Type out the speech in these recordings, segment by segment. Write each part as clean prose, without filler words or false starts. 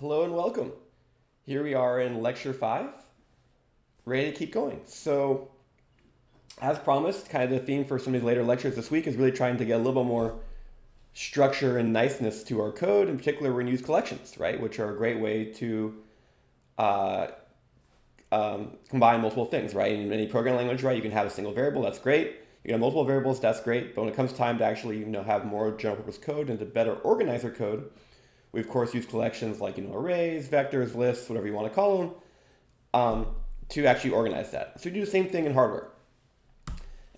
Hello and welcome. Here we are in lecture 5, ready to keep going. So, as promised, kind of the theme for some of these later lectures this week is really trying to get a little bit more structure and niceness to our code. In particular, we're going to use collections, right, which are a great way to uh, combine multiple things, right? In any programming language, right, you can have a single variable, that's great. You can have multiple variables, that's great. But when it comes time to actually, have more general purpose code and to better organize our code, we of course use collections like arrays, vectors, lists, whatever you want to call them, to actually organize that. So we do the same thing in hardware.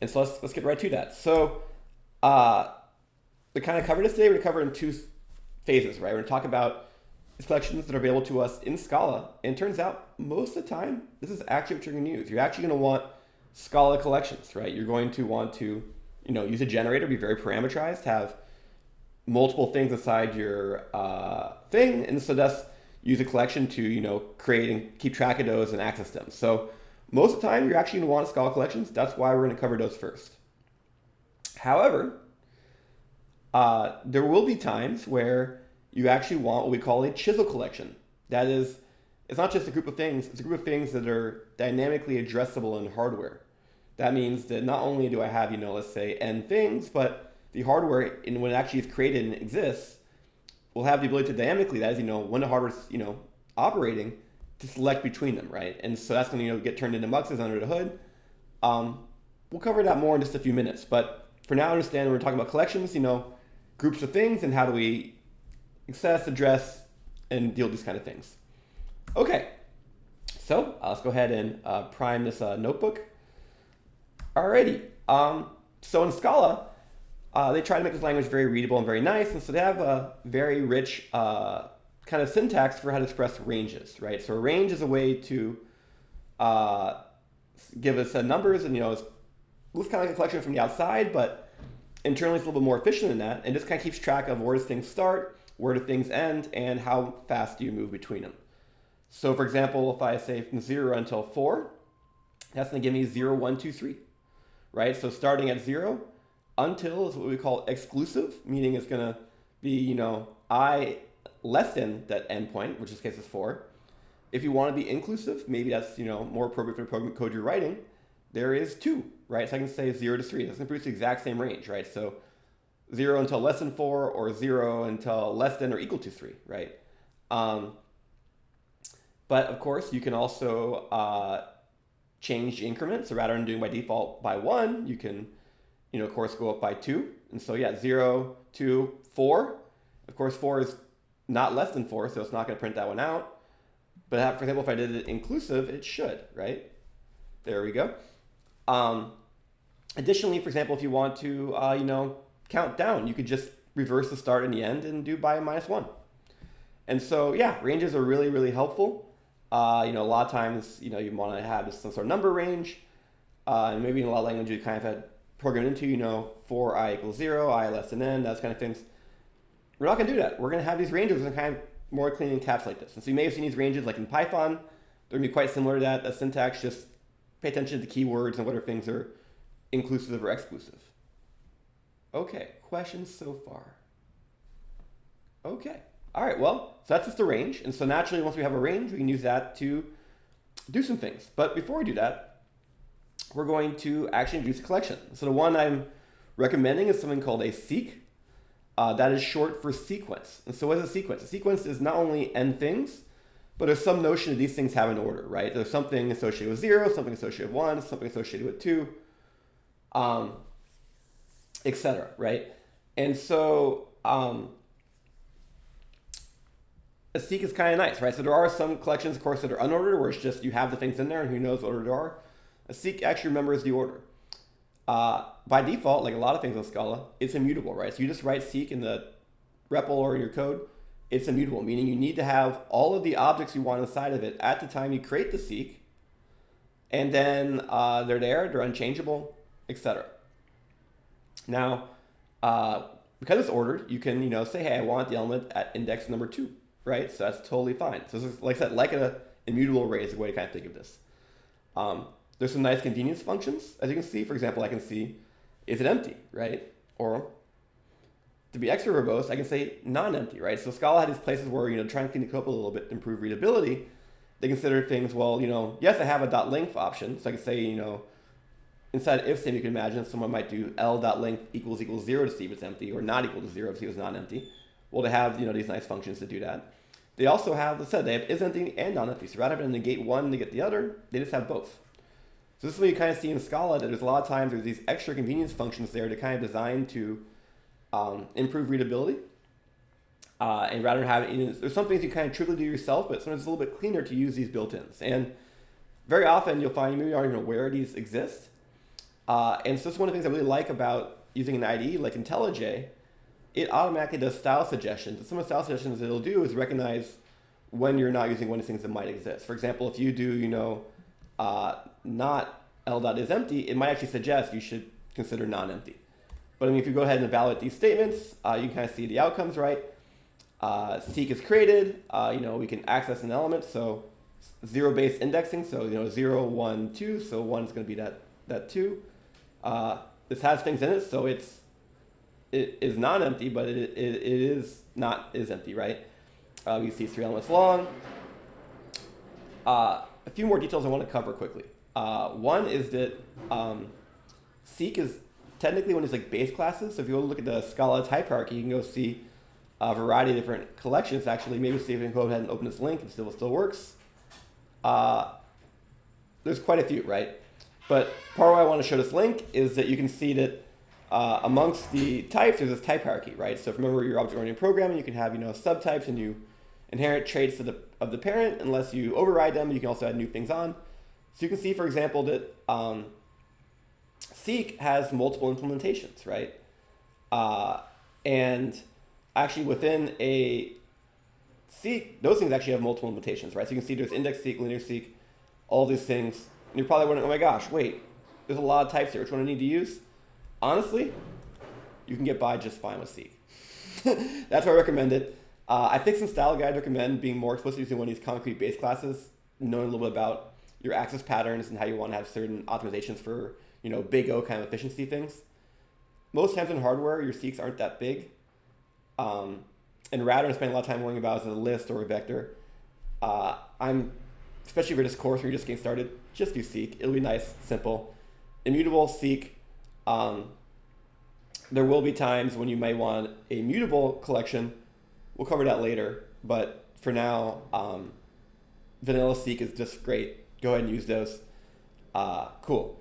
And so let's get right to that. So to kind of cover this today, we're going to cover it in two phases, right? We're going to talk about these collections that are available to us in Scala. And it turns out most of the time, this is actually what you're going to use. You're actually going to want Scala collections, right? You're going to want to, use a generator, be very parameterized, have multiple things inside your thing, and so thus use a collection to create and keep track of those and access them. So most of the time you're actually going to want Scala collections. That's why we're going to cover those first. However, there will be times where you actually want what we call a chisel collection. That is, it's not just a group of things, it's a group of things that are dynamically addressable in hardware. That means that not only do I have, let's say n things, but the hardware, when it actually is created and exists, will have the ability to dynamically, that is, when the hardware is, operating, to select between them, right? And so that's going to, get turned into muxes under the hood. We'll cover that more in just a few minutes. But for now, understand when we're talking about collections, groups of things and how do we access, address, and deal with these kind of things. Okay, so let's go ahead and prime this notebook. Alrighty, so in Scala, they try to make this language very readable and very nice, and so they have a very rich kind of syntax for how to express ranges, right? So a range is a way to give us numbers, and it looks kind of like a collection from the outside, but internally it's a little bit more efficient than that, and this kind of keeps track of where do things start, where do things end, and how fast do you move between them. So for example, if I say from 0 until 4, that's going to give me 0, 1, 2, 3, right? So starting at 0, until is what we call exclusive, meaning it's going to be, I less than that endpoint, which in this case is 4. If you want to be inclusive, maybe that's, more appropriate for the program code you're writing, there is 2, right? So I can say 0 to 3. That's going to produce the exact same range, right? So 0 until less than 4 or 0 until less than or equal to 3, right? But of course, you can also change the increment. So rather than doing by default by 1, you can of course, go up by 2. And so, 0, 2, 4. Of course, 4 is not less than 4, so it's not going to print that one out. But for example, if I did it inclusive, it should, right? There we go. Additionally, for example, if you want to, count down, you could just reverse the start and the end and do by -1. And so, ranges are really, really helpful. A lot of times, you want to have some sort of number range. And maybe in a lot of languages, you kind of had programmed into, for I equals 0, I less than n, those kind of things. We're not going to do that. We're going to have these ranges and kind of more cleanly encapsulate this. And so you may have seen these ranges like in Python. They're going to be quite similar to that. The syntax, just pay attention to keywords and whether things are inclusive or exclusive. Okay, questions so far? Okay. All right, well, so that's just the range. And so naturally, once we have a range, we can use that to do some things. But before we do that, we're going to actually introduce a collection. So the one I'm recommending is something called a seq. That is short for sequence. And so what is a sequence? A sequence is not only n things, but there's some notion that these things have an order, right? There's something associated with 0, something associated with 1, something associated with 2, etc., right? And so a seq is kind of nice, right? So there are some collections, of course, that are unordered, where it's just you have the things in there and who knows what order they are. A seq actually remembers the order. By default, like a lot of things in Scala, it's immutable, right? So you just write seq in the REPL or in your code, it's immutable, meaning you need to have all of the objects you want inside of it at the time you create the seq, and then they're there, they're unchangeable, etc. Now, because it's ordered, you can say, hey, I want the element at index number 2, right? So that's totally fine. So this is, like I said, like an immutable array is a way to kind of think of this. There's some nice convenience functions, as you can see. For example, I can see, is it empty, right? Or to be extra verbose, I can say non-empty, right? So Scala had these places where, try and clean the code up a little bit to improve readability. They consider things, well, yes, I have a .length option. So I can say, inside if statement, you can imagine someone might do l.length equals 0 to see if it's empty, or not equal to 0 to see if it's not empty. Well, they have, these nice functions to do that. They also have, let's say, they have is empty and non-empty. So rather than negate one to get the other, they just have both. So this is what you kind of see in Scala, that there's a lot of times there's these extra convenience functions there to kind of design to improve readability. And rather than having, there's some things you kind of trivially do yourself, but sometimes it's a little bit cleaner to use these built-ins. And very often you'll find maybe you aren't even aware these exist. And so this is one of the things I really like about using an IDE like IntelliJ. It automatically does style suggestions. And some of the style suggestions it'll do is recognize when you're not using one of the things that might exist. For example, if you do, not l.isEmpty, it might actually suggest you should consider non-empty. But if you go ahead and evaluate these statements, you can kind of see the outcomes, right? Seek is created. We can access an element, so zero-based indexing. So 0, 1, 2. So 1 is going to be that 2. This has things in it, so it is non-empty, but it is empty, right? You see 3 elements long. A few more details I want to cover quickly. One is that seek is technically one of these base classes. So if you want to look at the Scala type hierarchy, you can go see a variety of different collections. Actually, maybe see if we can go ahead and open this link and see if it still works. There's quite a few, right? But part of why I want to show this link is that you can see that amongst the types, there's this type hierarchy, right? So if you remember your object-oriented programming, you can have subtypes, and you inherit traits of the parent. Unless you override them, you can also add new things on. So you can see, for example, that seek has multiple implementations, right? And actually within a seek, those things actually have multiple implementations, right? So you can see there's index seek, linear seek, all these things. And you're probably wondering, oh my gosh, wait, there's a lot of types here. Which one do I need to use? Honestly, you can get by just fine with seek. That's why I recommend it. I think some style guides recommend being more explicit using one of these concrete base classes, knowing a little bit about your access patterns and how you want to have certain optimizations for, big O kind of efficiency things. Most times in hardware, your seeks aren't that big. And rather than spending a lot of time worrying about it as a list or a vector, especially for this course where you're just getting started, just do seek. It'll be nice, simple. Immutable, seek. There will be times when you might want a mutable collection. We'll cover that later. But for now, vanilla seek is just great. Go ahead and use those. Cool.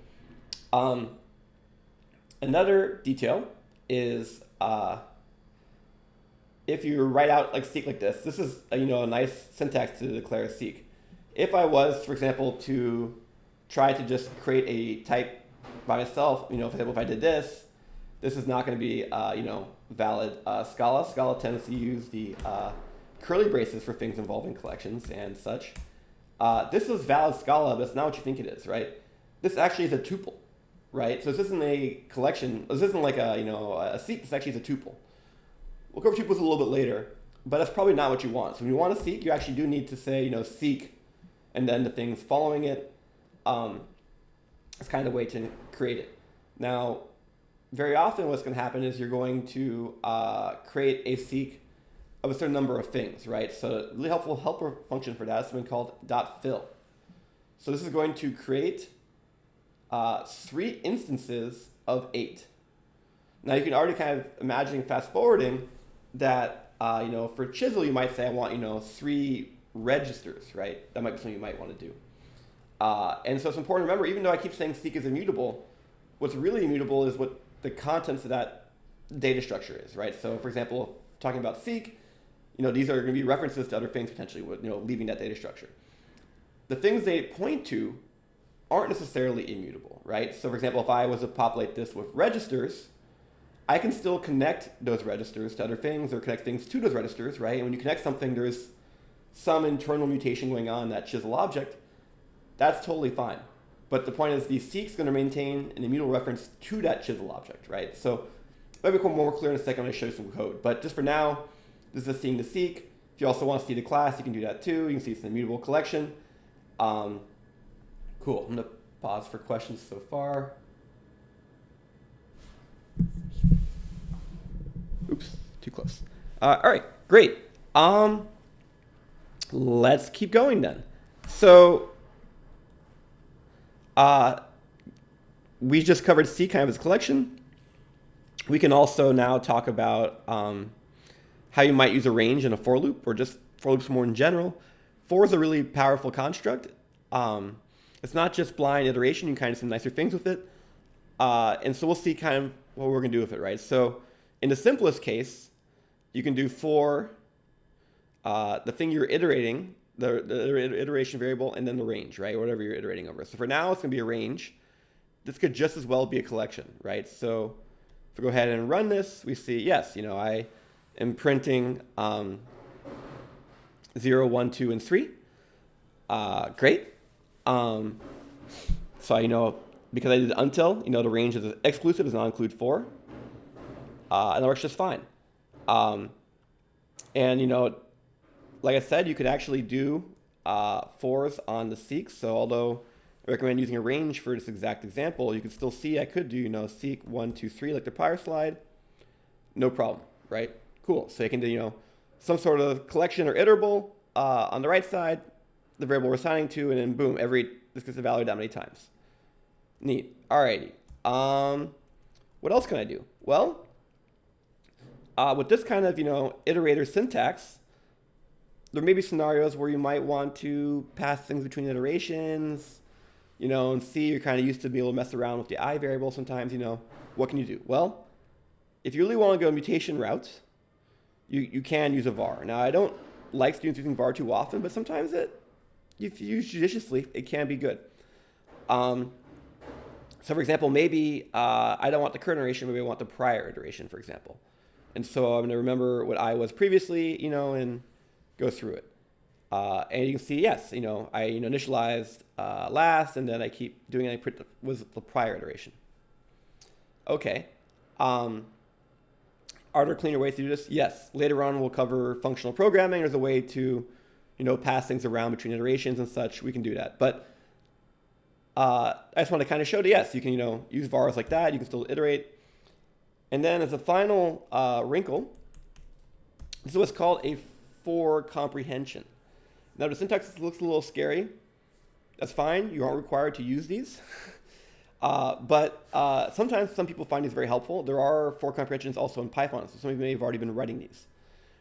Another detail is if you write out seek like this, this is a nice syntax to declare seek. If I was, for example, to try to just create a type by myself, for example, if I did this is not going to be valid Scala. Scala tends to use the curly braces for things involving collections and such. This is valid Scala, but it's not what you think it is, right? This actually is a tuple, right? So this isn't a collection. This isn't like a seek. This actually is a tuple. We'll cover tuples a little bit later, but that's probably not what you want. So when you want to seek, you actually do need to say, seek, and then the things following it. It's kind of a way to create it. Now, very often what's going to happen is you're going to create a seek of a certain number of things, right? So a really helpful helper function for that is something called .fill. So this is going to create 3 instances of 8. Now you can already kind of imagine fast forwarding that, for chisel, you might say, I want, 3 registers, right? That might be something you might want to do. And so it's important to remember, even though I keep saying seek is immutable, what's really immutable is what the contents of that data structure is, right? So for example, talking about seek, these are going to be references to other things potentially, leaving that data structure. The things they point to aren't necessarily immutable, right? So for example, if I was to populate this with registers, I can still connect those registers to other things or connect things to those registers, right? And when you connect something, there's some internal mutation going on in that chisel object. That's totally fine. But the point is the seek's going to maintain an immutable reference to that chisel object, right? So it'll become more clear in a second when I show you some code. But just for now, this is seeing the seek. If you also want to see the class, you can do that too. You can see it's an immutable collection. Cool. I'm going to pause for questions so far. Oops. close. All right, great. Let's keep going then. So we just covered C kind of as a collection. We can also now talk about how you might use a range in a for loop, or just for loops more in general. For is a really powerful construct. It's not just blind iteration. You can kind of do some nicer things with it. And so we'll see kind of what we're going to do with it, right? So in the simplest case, you can do for the thing you're iterating, the iteration variable, and then the range, right? Whatever you're iterating over. So for now, it's going to be a range. This could just as well be a collection, right? So if we go ahead and run this, we see, yes, I am printing 0, 1, 2, and 3. Great. So because I did until, the range is exclusive, does not include for. And that works just fine. And like I said, you could actually do fors on the seek. So although I recommend using a range for this exact example, you can still see I could do, seek 1, 2, 3 like the prior slide. No problem, right? Cool. So you can do, some sort of collection or iterable on the right side, the variable we're assigning to, and then boom, this gets evaluated that many times. Neat. Alrighty. What else can I do? Well, with this kind of, iterator syntax, there may be scenarios where you might want to pass things between iterations, and C, you're kind of used to be able to mess around with the I variable sometimes, what can you do? Well, if you really want to go mutation routes, you can use a var. Now, I don't like students using var too often, but sometimes if you use judiciously, it can be good. So for example, maybe I don't want the current iteration, maybe I want the prior iteration, for example. And so I'm going to remember what I was previously, and go through it. And you can see, yes, I initialized last, and then I keep doing it. I print was the prior iteration. Okay. Are there cleaner ways to do this? Yes. Later on, we'll cover functional programming. There's a way to, pass things around between iterations and such. We can do that. But I just want to kind of show that, yes, you can, use vars like that. You can still iterate. And then as a final wrinkle, this is what's called a for comprehension. Now, the syntax looks a little scary. That's fine. You aren't required to use these. But sometimes some people find these very helpful. There are for comprehensions also in Python, so some of you may have already been writing these,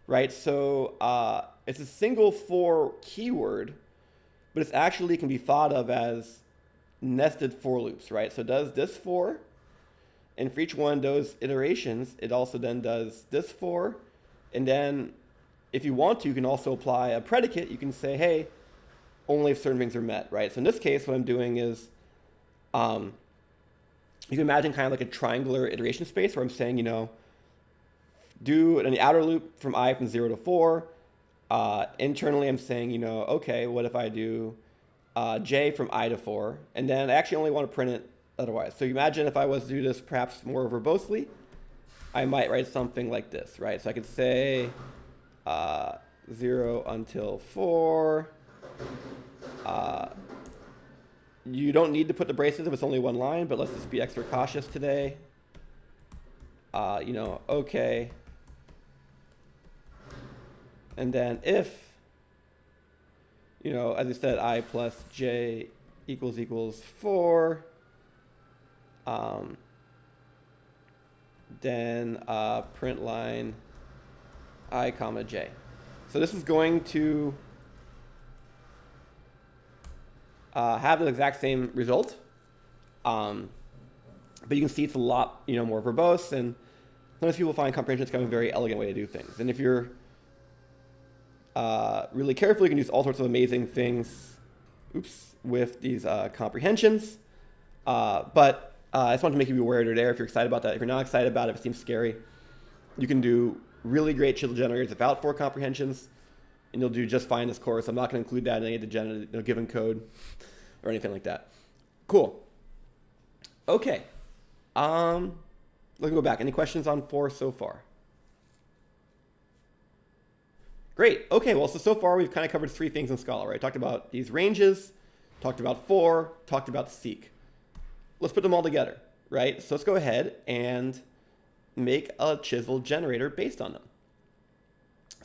right? So it's a single for keyword, but it's actually can be thought of as nested for loops, right? So it does this for, and for each one of those iterations, it also then does this for, and then if you want to, you can also apply a predicate. You can say, hey, only if certain things are met, right? So in this case, what I'm doing is, you can imagine kind of like a triangular iteration space where I'm saying, do in the outer loop from I from 0 to 4. Internally, I'm saying, okay, what if I do j from I to 4? And then I actually only want to print it otherwise. So you imagine if I was to do this perhaps more verbosely, I might write something like this, right? So I could say 0 until 4. You don't need to put the braces if it's only one line, but let's just be extra cautious today. Okay. And then if, as I said, I plus j equals 4, then print line I comma j. So this is going to have the exact same result, but you can see it's a lot more verbose, and sometimes people find comprehension kind of a very elegant way to do things. And if you're really careful, you can use all sorts of amazing things with these comprehensions. But I just wanted to make you aware there if you're excited about that. If you're not excited about it, if it seems scary, you can do really great chisel generators without for comprehensions, and you'll do just fine in this course. I'm not going to include that in any of the given code or anything like that. Cool. Okay. Let's go back. Any questions on for so far? Great. Okay, well, so far we've kind of covered 3 things in Scala, right? Talked about these ranges, talked about for, talked about seek. Let's put them all together, right? So let's go ahead and make a chisel generator based on them.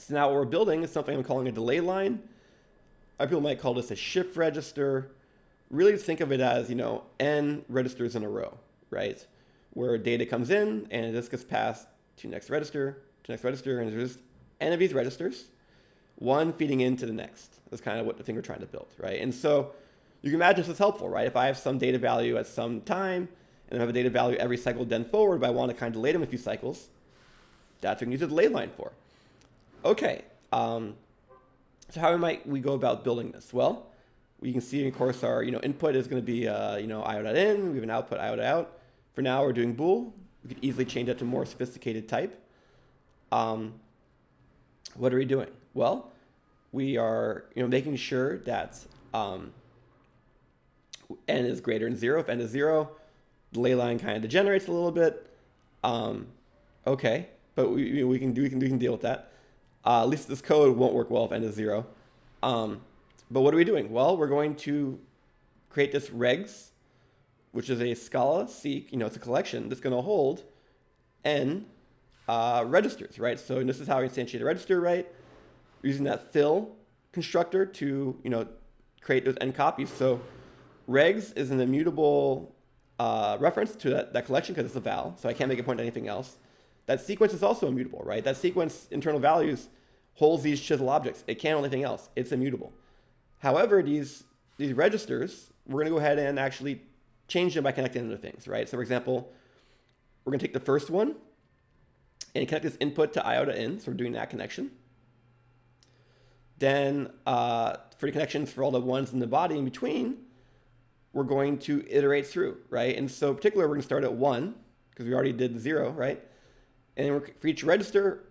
So now what we're building is something I'm calling a delay line. Other people might call this a shift register. Really just think of it as, n registers in a row, right? Where data comes in and this gets passed to next register, and there's just n of these registers, one feeding into the next. That's kind of what the thing we're trying to build, right? And so you can imagine this is helpful, right? If I have some data value at some time, and I have a data value every cycle then forward, but I want to kind of delay them a few cycles, that's what we use a delay line for. Okay, so how might we go about building this? Well, we can see, of course, our input is going to be io.in. We have an output io.out. For now, we're doing bool. We could easily change that to more sophisticated type. What are we doing? Well, we are making sure that n is greater than 0. If n is 0, delay line kind of degenerates a little bit. Okay, but we can deal with that. At least this code won't work well if n is 0. But what are we doing? Well, we're going to create this regs, which is a Scala seek. It's a collection that's going to hold n registers, right? So this is how we instantiate a register, right? We're using that fill constructor to create those n copies. So regs is an immutable reference to that collection because it's a val, so I can't make it point to anything else. That sequence is also immutable, right? That sequence internal values holds these chisel objects. It can't hold anything else. It's immutable. However, these registers, we're going to go ahead and actually change them by connecting them to things, right? So for example, we're going to take the first one and connect this input to io.in, so we're doing that connection. Then for the connections for all the ones in the body in between, we're going to iterate through, right? And so in particular, we're going to start at 1, because we already did 0, right? And then for each register,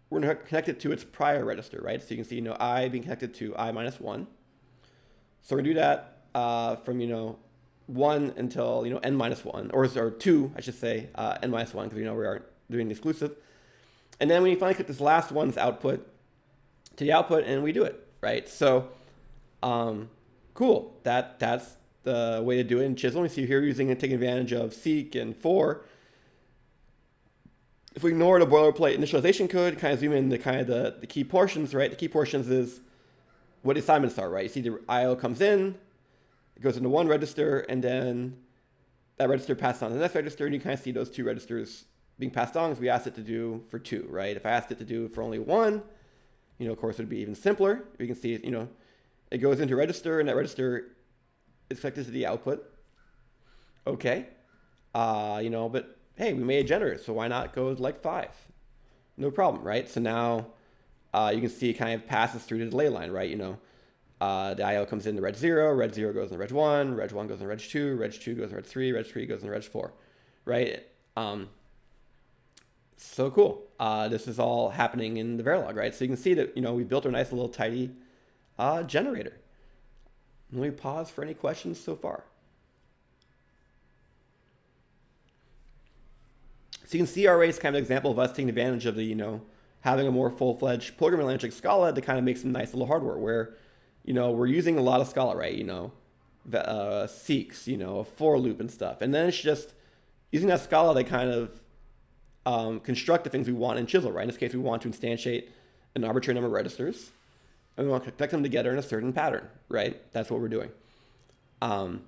we're going to connect it to its prior register, right? So you can see, I being connected to I minus 1. So we're going to do that from, 1 until, n minus 1, or 2, I should say, n minus 1, because we aren't doing the exclusive. And then when you finally click this last one's output to the output, and we do it, right? So, cool. That's the way to do it in Chisel. We see here using and taking advantage of seek and for. If we ignore the boilerplate initialization code, kind of zoom in to kind of the key portions, right? The key portions is what the assignments are, right? You see the IO comes in, it goes into one register, and then that register passes on to the next register, and you kind of see those two registers being passed on as we asked it to do for 2, right? If I asked it to do for only 1, of course, it would be even simpler. We can see, it goes into register, and that register is connected to the output. Okay. But hey, we made a generator, so why not go with like 5? No problem, right? So now you can see it kind of passes through the delay line, right? The IO comes into reg 0 goes into reg 1 goes into reg 2 goes into reg 3 goes into reg 4, right? So cool. This is all happening in the Verilog, right? So you can see that, we built a nice little tidy generator. Let me pause for any questions so far. So you can see our array is kind of an example of us taking advantage of the, having a more full-fledged programming language like Scala to kind of make some nice little hardware where, we're using a lot of Scala, right? Seeks, a for loop and stuff. And then it's just using that Scala to kind of construct the things we want in Chisel, right? In this case, we want to instantiate an arbitrary number of registers, and we want to connect them together in a certain pattern, right? That's what we're doing. And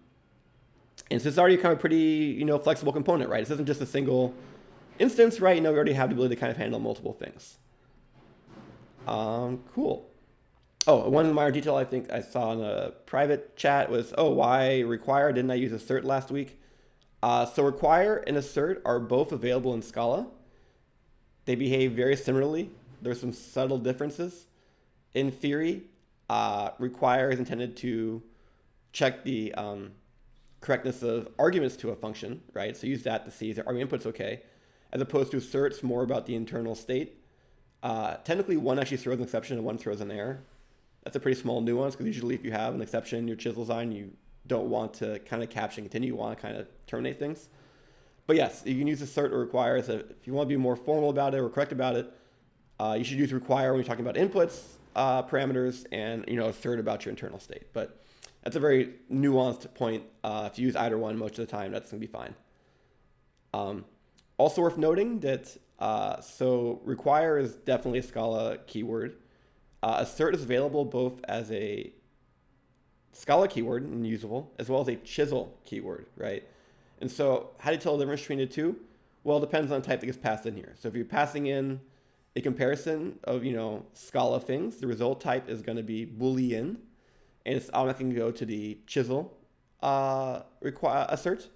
so it's already kind of pretty, flexible component, right? This isn't just a single instance, right? We already have the ability to kind of handle multiple things. Cool. Oh, one minor detail I think I saw in a private chat was, why require? Didn't I use assert last week? So require and assert are both available in Scala. They behave very similarly. There's some subtle differences. In theory, require is intended to check the correctness of arguments to a function, right? So use that to see if our input's okay, as opposed to assert's more about the internal state. Technically, one actually throws an exception and one throws an error. That's a pretty small nuance, because usually if you have an exception in your Chisel design, you don't want to kind of capture and continue. You want to kind of terminate things. But yes, you can use assert or require. So if you want to be more formal about it or correct about it, you should use require when you're talking about inputs, parameters, and assert about your internal state. But that's a very nuanced point. If you use either one most of the time, that's going to be fine. Also worth noting that So require is definitely a Scala keyword. Assert is available both as a Scala keyword and usable, as well as a chisel keyword, right? And so how do you tell the difference between the two? Well, it depends on the type that gets passed in here. So if you're passing in a comparison of, Scala things, the result type is going to be Boolean, and it's automatically going to go to the chisel assert.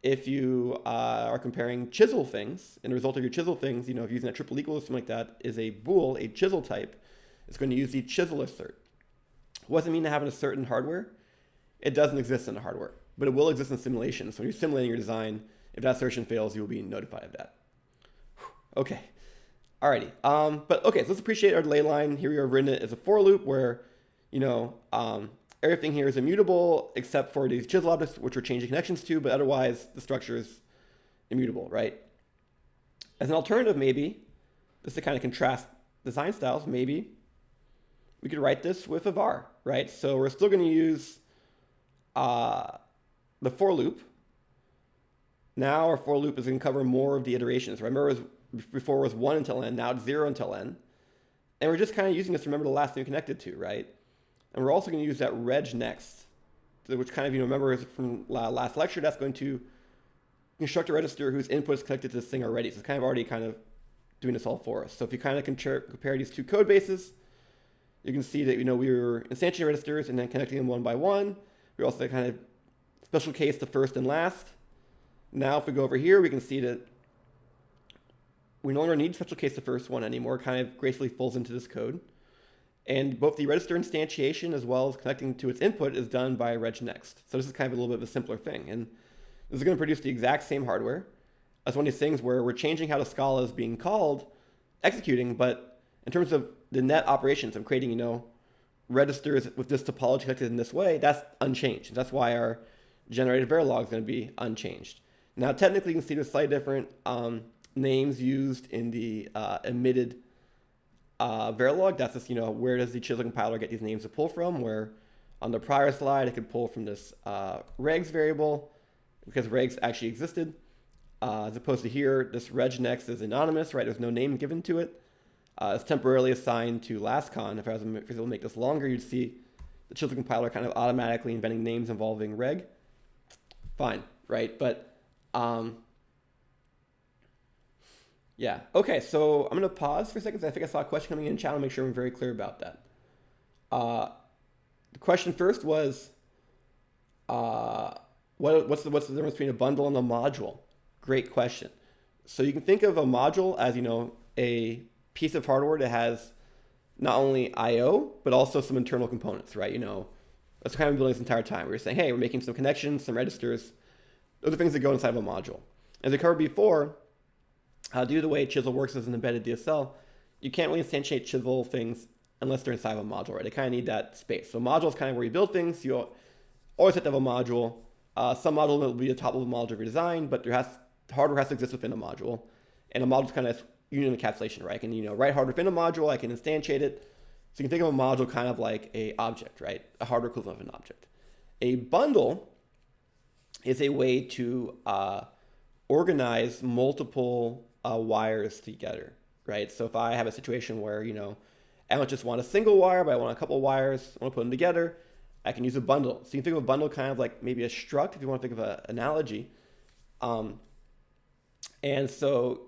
If you are comparing chisel things, and the result of your chisel things, if you're using a triple equal or something like that, is a bool, a chisel type, it's going to use the chisel assert. What does it mean to have an assert in hardware? It doesn't exist in the hardware, but it will exist in simulation. So when you're simulating your design, if that assertion fails, you will be notified of that. Okay. Alrighty. So let's appreciate our delay line. Here we have written it as a for loop where, everything here is immutable except for these chisel objects, which we're changing connections to, but otherwise the structure is immutable, right? As an alternative, maybe, just to kind of contrast design styles, maybe we could write this with a var, right? So we're still going to use the for loop. Now our for loop is going to cover more of the iterations. Remember, before it was 1 until n, now it's 0 until n. And we're just kind of using this to remember the last thing we connected to, right? And we're also going to use that reg next, which kind of, remember is from last lecture, that's going to construct a register whose input is connected to this thing already. So it's kind of already doing this all for us. So if you kind of compare these two code bases, you can see that, we were instantiating registers and then connecting them one by one. We also kind of special case the first and last. Now if we go over here, we can see that we no longer need special case the first one anymore. It kind of gracefully folds into this code. And both the register instantiation as well as connecting to its input is done by regnext. So this is kind of a little bit of a simpler thing. And this is going to produce the exact same hardware. That's one of these things where we're changing how the Scala is being called, executing, but in terms of the net operations of creating, registers with this topology connected in this way, that's unchanged. That's why our generated Verilog is going to be unchanged. Now, technically, you can see there's slightly different names used in the emitted Verilog. That's just, where does the chisel compiler get these names to pull from? Where on the prior slide, it could pull from this regs variable because regs actually existed. As opposed to here, this regnext is anonymous, right? There's no name given to it. It's temporarily assigned to lastcon. If I was able to make this longer, you'd see the chisel compiler kind of automatically inventing names involving reg. Fine, right? But yeah. Okay, so I'm going to pause for a second. I think I saw a question coming in chat. I'll make sure I'm very clear about that. The question first was, what's the difference between a bundle and a module? Great question. So you can think of a module as, a piece of hardware that has not only I/O, but also some internal components, right? That's kind of building this entire time. We're saying, hey, we're making some connections, some registers. Those are things that go inside of a module. As I covered before, due to the way Chisel works as an embedded DSL, you can't really instantiate Chisel things unless they're inside of a module, right? They kind of need that space. So module is kind of where you build things. You always have to have a module. Some module will be the top level module of your design, but hardware has to exist within a module. And a module is kind of unit encapsulation, right? I can, write hardware within a module. I can instantiate it. So you can think of a module kind of like a object, right? A hardware equivalent of an object. A bundle is a way to organize multiple wires together, right? So if I have a situation where, I don't just want a single wire, but I want a couple of wires, I want to put them together, I can use a bundle. So you can think of a bundle kind of like maybe a struct, if you want to think of an analogy. And so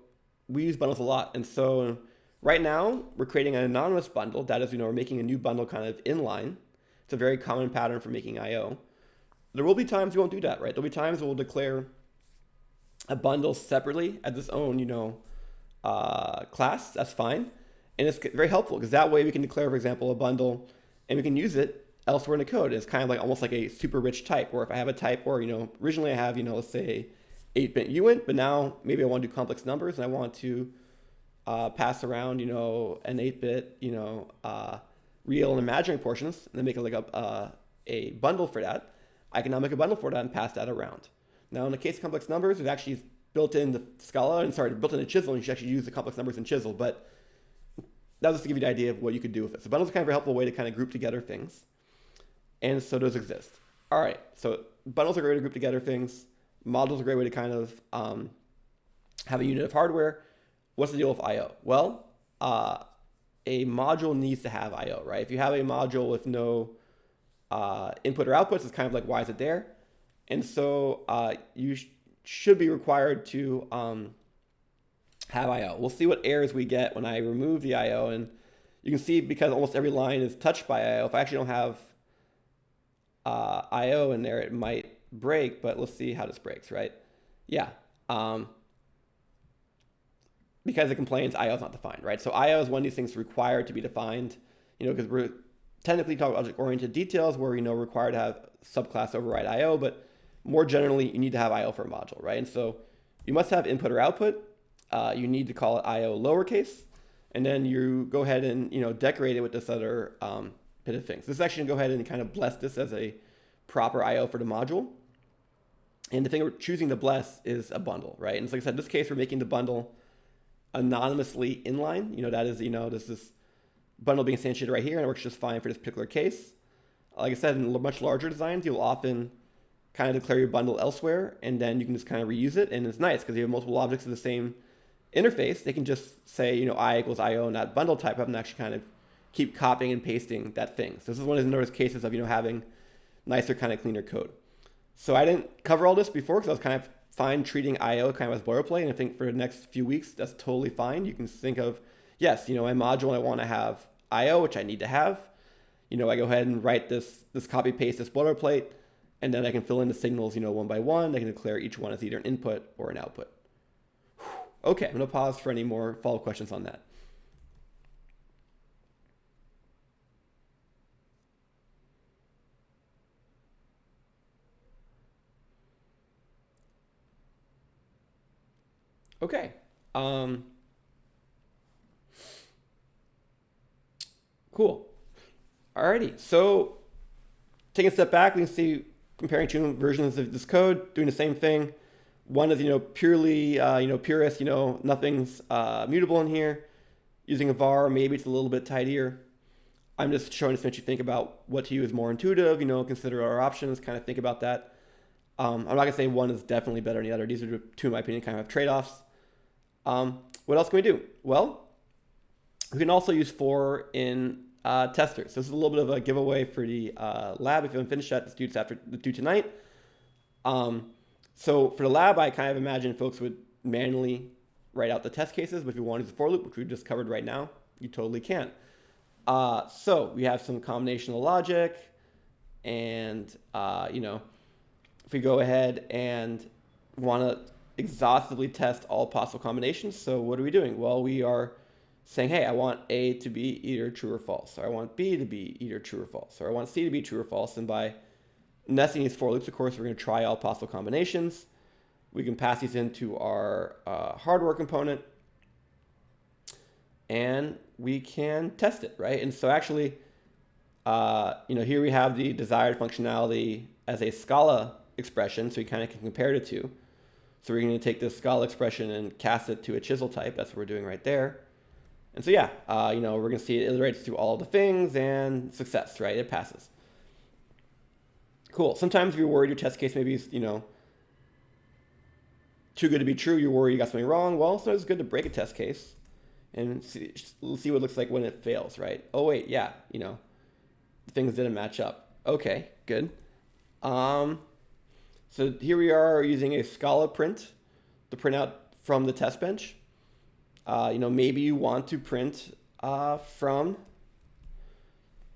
we use bundles a lot. And so right now we're creating an anonymous bundle. That is, we're making a new bundle kind of inline. It's a very common pattern for making I/O. There will be times we won't do that, right? There'll be times we'll declare a bundle separately as its own, class. That's fine. And it's very helpful because that way we can declare, for example, a bundle and we can use it elsewhere in the code. It's kind of like almost like a super rich type, or if I have a type where, originally I have, let's say 8-bit uint, but now maybe I want to do complex numbers and I want to pass around, an 8-bit, real and imaginary portions, and then make like a bundle for that. I can now make a bundle for that and pass that around. Now, in the case of complex numbers, it's actually built in the Scala, built in the Chisel, and you should actually use the complex numbers in Chisel, but that was just to give you the idea of what you could do with it. So bundles are kind of a helpful way to kind of group together things. And so those exist. All right, so bundles are a great way to group together things. Modules are a great way to kind of have a unit of hardware. what's the deal with I/O? Well, a module needs to have I/O, right? If you have a module with no input or outputs, it's kind of like, why is it there? And so you should be required to have I/O. We'll see what errors we get when I remove the I/O, and you can see because almost every line is touched by I/O. If I actually don't have I/O in there, it might break, but let's see how this breaks, right? Yeah. Because it complains I/O is not defined, right? So I/O is one of these things required to be defined, because we're technically talking about object-oriented details where required to have subclass override I/O, but more generally, you need to have I/O for a module, right? And so you must have input or output. You need to call it I/O lowercase, and then you go ahead and decorate it with this other bit of things. This is actually going to go ahead and kind of bless this as a proper I/O for the module. And the thing we're choosing to bless is a bundle, right? And so like I said, in this case, we're making the bundle anonymously inline. That is, there's this bundle being instantiated right here, and it works just fine for this particular case. Like I said, in much larger designs, you'll often kind of declare your bundle elsewhere, and then you can just kind of reuse it. And it's nice because you have multiple objects of the same interface. They can just say, I equals IO in that bundle type of, and actually kind of keep copying and pasting that thing. So this is one of those cases of, having nicer, kind of cleaner code. So I didn't cover all this before because I was kind of fine treating IO kind of as boilerplate. And I think for the next few weeks, that's totally fine. You can think of, yes, my module, I want to have IO, which I need to have. I go ahead and write this copy paste, this boilerplate, and then I can fill in the signals, one by one. I can declare each one as either an input or an output. Okay, I'm going to pause for any more follow-up questions on that. Okay. Cool. Alrighty. So taking a step back, we can see comparing two versions of this code, doing the same thing. One is, purely, purist, nothing's mutable in here. Using a var, maybe it's a little bit tidier. I'm just showing this to make you think about what to use more intuitive, consider our options, kind of think about that. I'm not gonna say one is definitely better than the other. These are two, in my opinion, kind of have trade-offs. What else can we do? Well, we can also use for in testers. So this is a little bit of a giveaway for the lab. If you haven't finished that, it's due tonight. So for the lab, I kind of imagine folks would manually write out the test cases, but if you want to use the for loop, which we just covered right now, you totally can. So we have some combinational logic, and if we go ahead and want to exhaustively test all possible combinations, so what are we doing? Well, we are saying, hey, I want A to be either true or false, or I want B to be either true or false, or I want C to be true or false, and by nesting these for loops, of course, we're going to try all possible combinations. We can pass these into our hardware component, and we can test it, right? And so actually, here we have the desired functionality as a Scala expression, so we kind of can compare the two. So we're going to take this Scala expression and cast it to a chisel type. That's what we're doing right there. And so yeah, we're going to see it iterates through all the things, and success, right? It passes. Cool. Sometimes if you're worried your test case maybe is, too good to be true, you're worried you got something wrong. Well, sometimes it's good to break a test case and see what it looks like when it fails, right? Oh, wait, yeah, things didn't match up. Okay, good. So here we are using a Scala print to print out from the test bench. Maybe you want to print from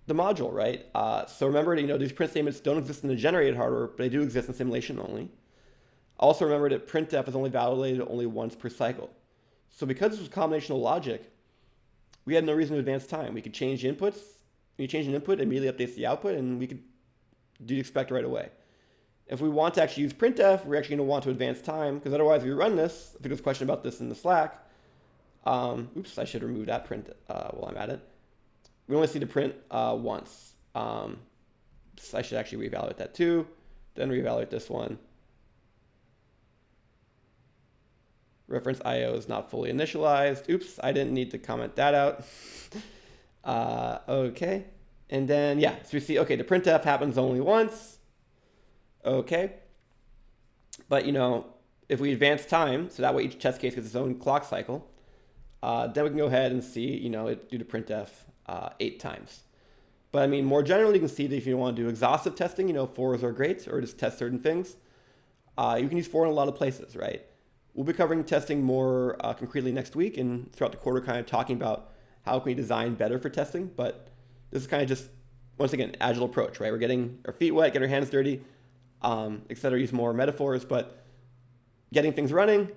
the module, right? So remember, these print statements don't exist in the generated hardware, but they do exist in simulation only. Also remember that printf is only validated only once per cycle. So because this was combinational logic, we had no reason to advance time. We could change the inputs. When you change an input, it immediately updates the output, and we could do the expect right away. If we want to actually use printf, we're actually going to want to advance time, because otherwise we run this. I think there's a question about this in the Slack. Oops, I should remove that print while I'm at it. We only see the print once. So I should actually reevaluate that too. Then reevaluate this one. Reference IO is not fully initialized. Oops, I didn't need to comment that out. Okay. And then, yeah, so we see, okay, the printf happens only once. Okay. But, if we advance time, so that way each test case gets its own clock cycle, then we can go ahead and see, it do the printf 8 times. But I mean, more generally, you can see that if you want to do exhaustive testing, fors are great, or just test certain things. You can use for in a lot of places, right? We'll be covering testing more concretely next week and throughout the quarter, kind of talking about how can we design better for testing. But this is kind of just, once again, agile approach, right? We're getting our feet wet, get our hands dirty, etc. Use more metaphors, but getting things running,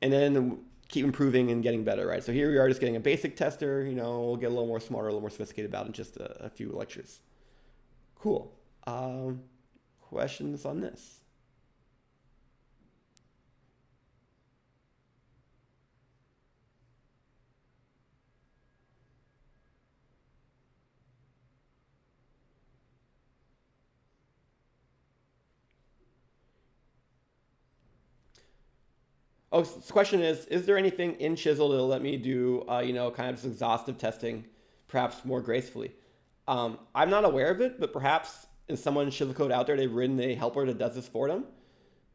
and then keep improving and getting better, right? So here we are just getting a basic tester, we'll get a little more smarter, a little more sophisticated about it in just a few lectures. Cool. Questions on this? Oh, so the question is there anything in Chisel that'll let me do, kind of just exhaustive testing, perhaps more gracefully? I'm not aware of it, but perhaps in someone's Chisel code out there, they've written a helper that does this for them.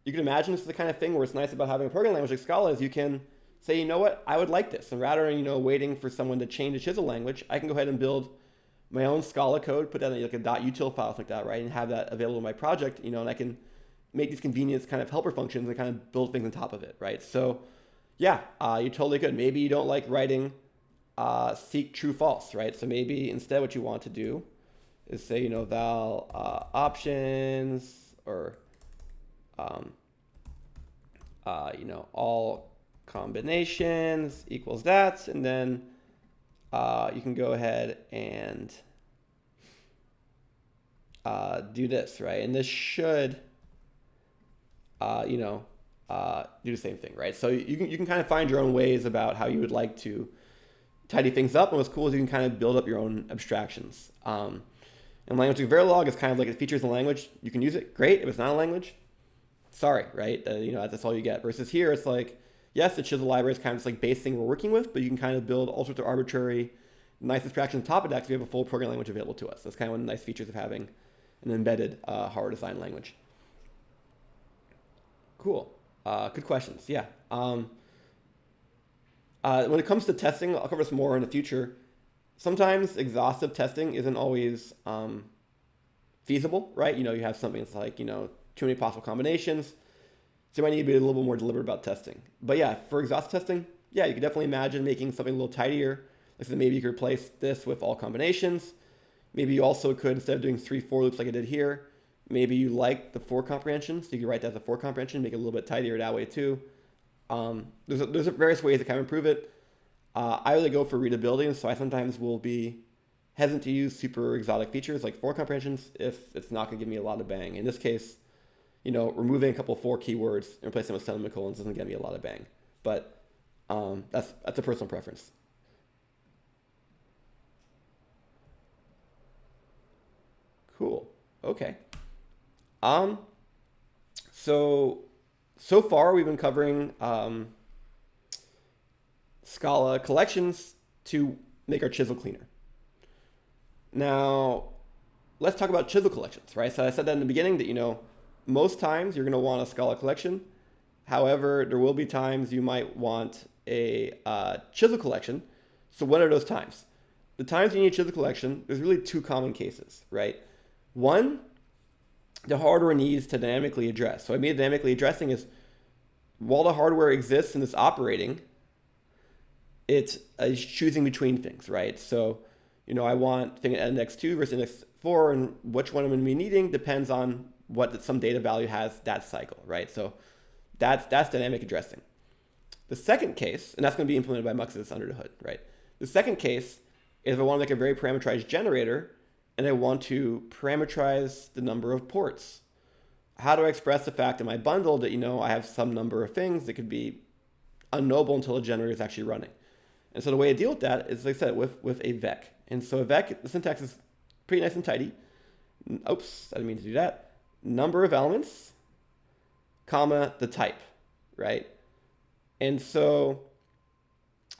You can imagine this is the kind of thing where it's nice about having a programming language like Scala is you can say, you know what, I would like this. And rather than, waiting for someone to change the Chisel language, I can go ahead and build my own Scala code, put that in like a .util file, like that, right? And have that available in my project, and I can make these convenience kind of helper functions and kind of build things on top of it, right? So yeah, you totally could. Maybe you don't like writing seek true false, right? So maybe instead what you want to do is say, val options or, all combinations equals that. And then you can go ahead and do this, right? And this should do the same thing, right? So you can kind of find your own ways about how you would like to tidy things up. And what's cool is you can kind of build up your own abstractions. And language like Verilog is kind of like it features in language. You can use it, great. If it's not a language, sorry, right? That's all you get. Versus here, it's like, yes, the Chisel library is kind of just like base thing we're working with, but you can kind of build all sorts of arbitrary, nice abstractions on top of that because we have a full programming language available to us. That's kind of one of the nice features of having an embedded hardware design language. Cool. Good questions. Yeah. When it comes to testing, I'll cover this more in the future. Sometimes exhaustive testing isn't always feasible, right? You have something that's like, too many possible combinations. So you might need to be a little bit more deliberate about testing. But yeah, for exhaustive testing, yeah, you could definitely imagine making something a little tidier. Like so maybe you could replace this with all combinations. Maybe you also could, instead of doing 3 for loops like I did here, maybe you like the for comprehension, so you can write that as a for comprehension, make it a little bit tidier that way too. There's various ways to kind of improve it. I really go for readability, and so I sometimes will be hesitant to use super exotic features like for comprehensions if it's not going to give me a lot of bang. In this case, removing a couple of for keywords and replacing them with semicolons doesn't give me a lot of bang. But that's a personal preference. Cool. Okay. So far we've been covering Scala collections to make our Chisel cleaner. Now, let's talk about Chisel collections, right? So I said that in the beginning that, most times you're going to want a Scala collection. However, there will be times you might want a Chisel collection. So what are those times? The times you need a Chisel collection, there's really 2 common cases, right? One, the hardware needs to dynamically address. So I mean dynamically addressing is while the hardware exists and it's operating, it is choosing between things, right? So, I want thing at index 2 versus index 4, and which one I'm going to be needing depends on what some data value has that cycle, right? So that's dynamic addressing. The second case, and that's going to be implemented by Muxus under the hood, right? The second case is if I want to make a very parameterized generator and I want to parameterize the number of ports. How do I express the fact in my bundle that, I have some number of things that could be unknowable until the generator is actually running? And so the way to deal with that is, like I said, with a vec. And so a vec, the syntax is pretty nice and tidy. Oops, I didn't mean to do that. Number of elements, comma, the type, right? And so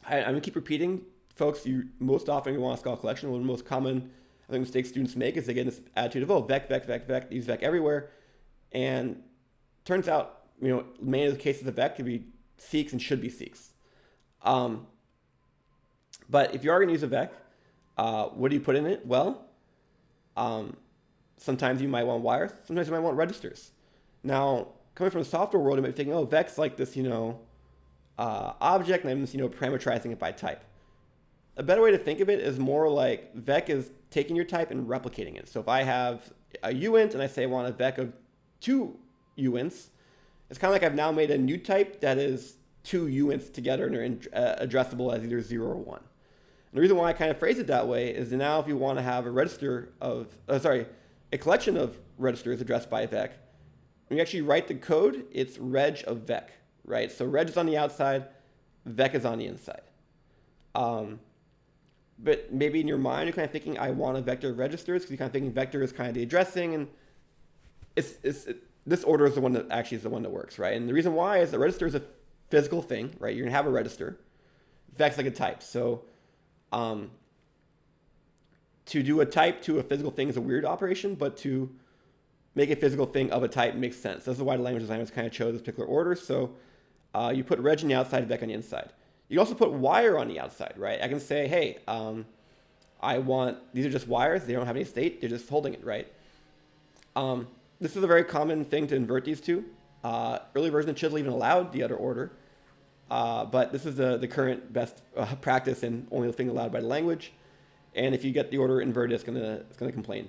I'm going to keep repeating, folks, you most often want a Scala collection. One of the most common, I think, mistakes students make is they get this attitude of, vec, use vec everywhere. And turns out, many of the cases of vec could be seeks and should be seeks. But if you are going to use a vec, what do you put in it? Well, sometimes you might want wires. Sometimes you might want registers. Now, coming from the software world, you might be thinking, oh, vec's like this, object, and I'm just, parameterizing it by type. A better way to think of it is more like vec is taking your type and replicating it. So if I have a uint and I say I want a vec of 2 uints, it's kind of like I've now made a new type that is 2 uints together and are addressable as either 0 or 1. And the reason why I kind of phrase it that way is that now if you want to have a register of, a collection of registers addressed by a vec, when you actually write the code, it's reg of vec, right? So reg is on the outside, vec is on the inside. But maybe in your mind, you're kind of thinking, I want a vector of registers, because you're kind of thinking vector is kind of the addressing, and this order is the one that actually is the one that works, right? And the reason why is that register is a physical thing, right? You're going to have a register. Vec's like a type. So to do a type to a physical thing is a weird operation, but to make a physical thing of a type makes sense. This is why the language designers kind of chose this particular order. So you put reg on the outside, vec on the inside. You can also put wire on the outside, right? I can say, hey, these are just wires. They don't have any state. They're just holding it, right? This is a very common thing to invert these two. Early version of Chisel even allowed the other order. But this is the current best practice and only the thing allowed by the language. And if you get the order inverted, it's gonna complain.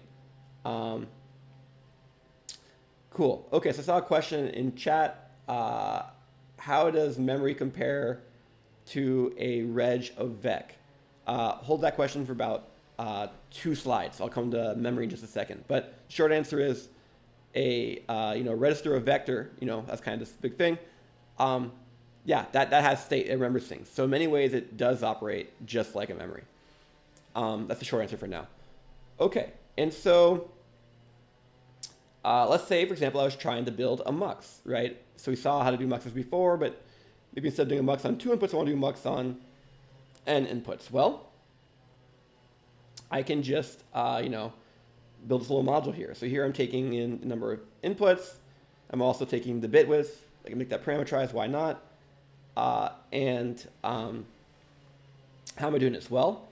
Cool. Okay, so I saw a question in chat. How does memory compare to a reg of vec? Hold that question for about 2 slides. I'll come to memory in just a second. But short answer is a register of vector. That's kind of this big thing. Yeah, that has state. It remembers things. So in many ways, it does operate just like a memory. That's the short answer for now. Okay, and so let's say, for example, I was trying to build a mux, right? So we saw how to do muxes before, but maybe instead of doing a mux on 2 inputs, I want to do a mux on n inputs. Well, I can just, build this little module here. So here I'm taking in the number of inputs. I'm also taking the bit width. I can make that parameterized. Why not? How am I doing this? Well,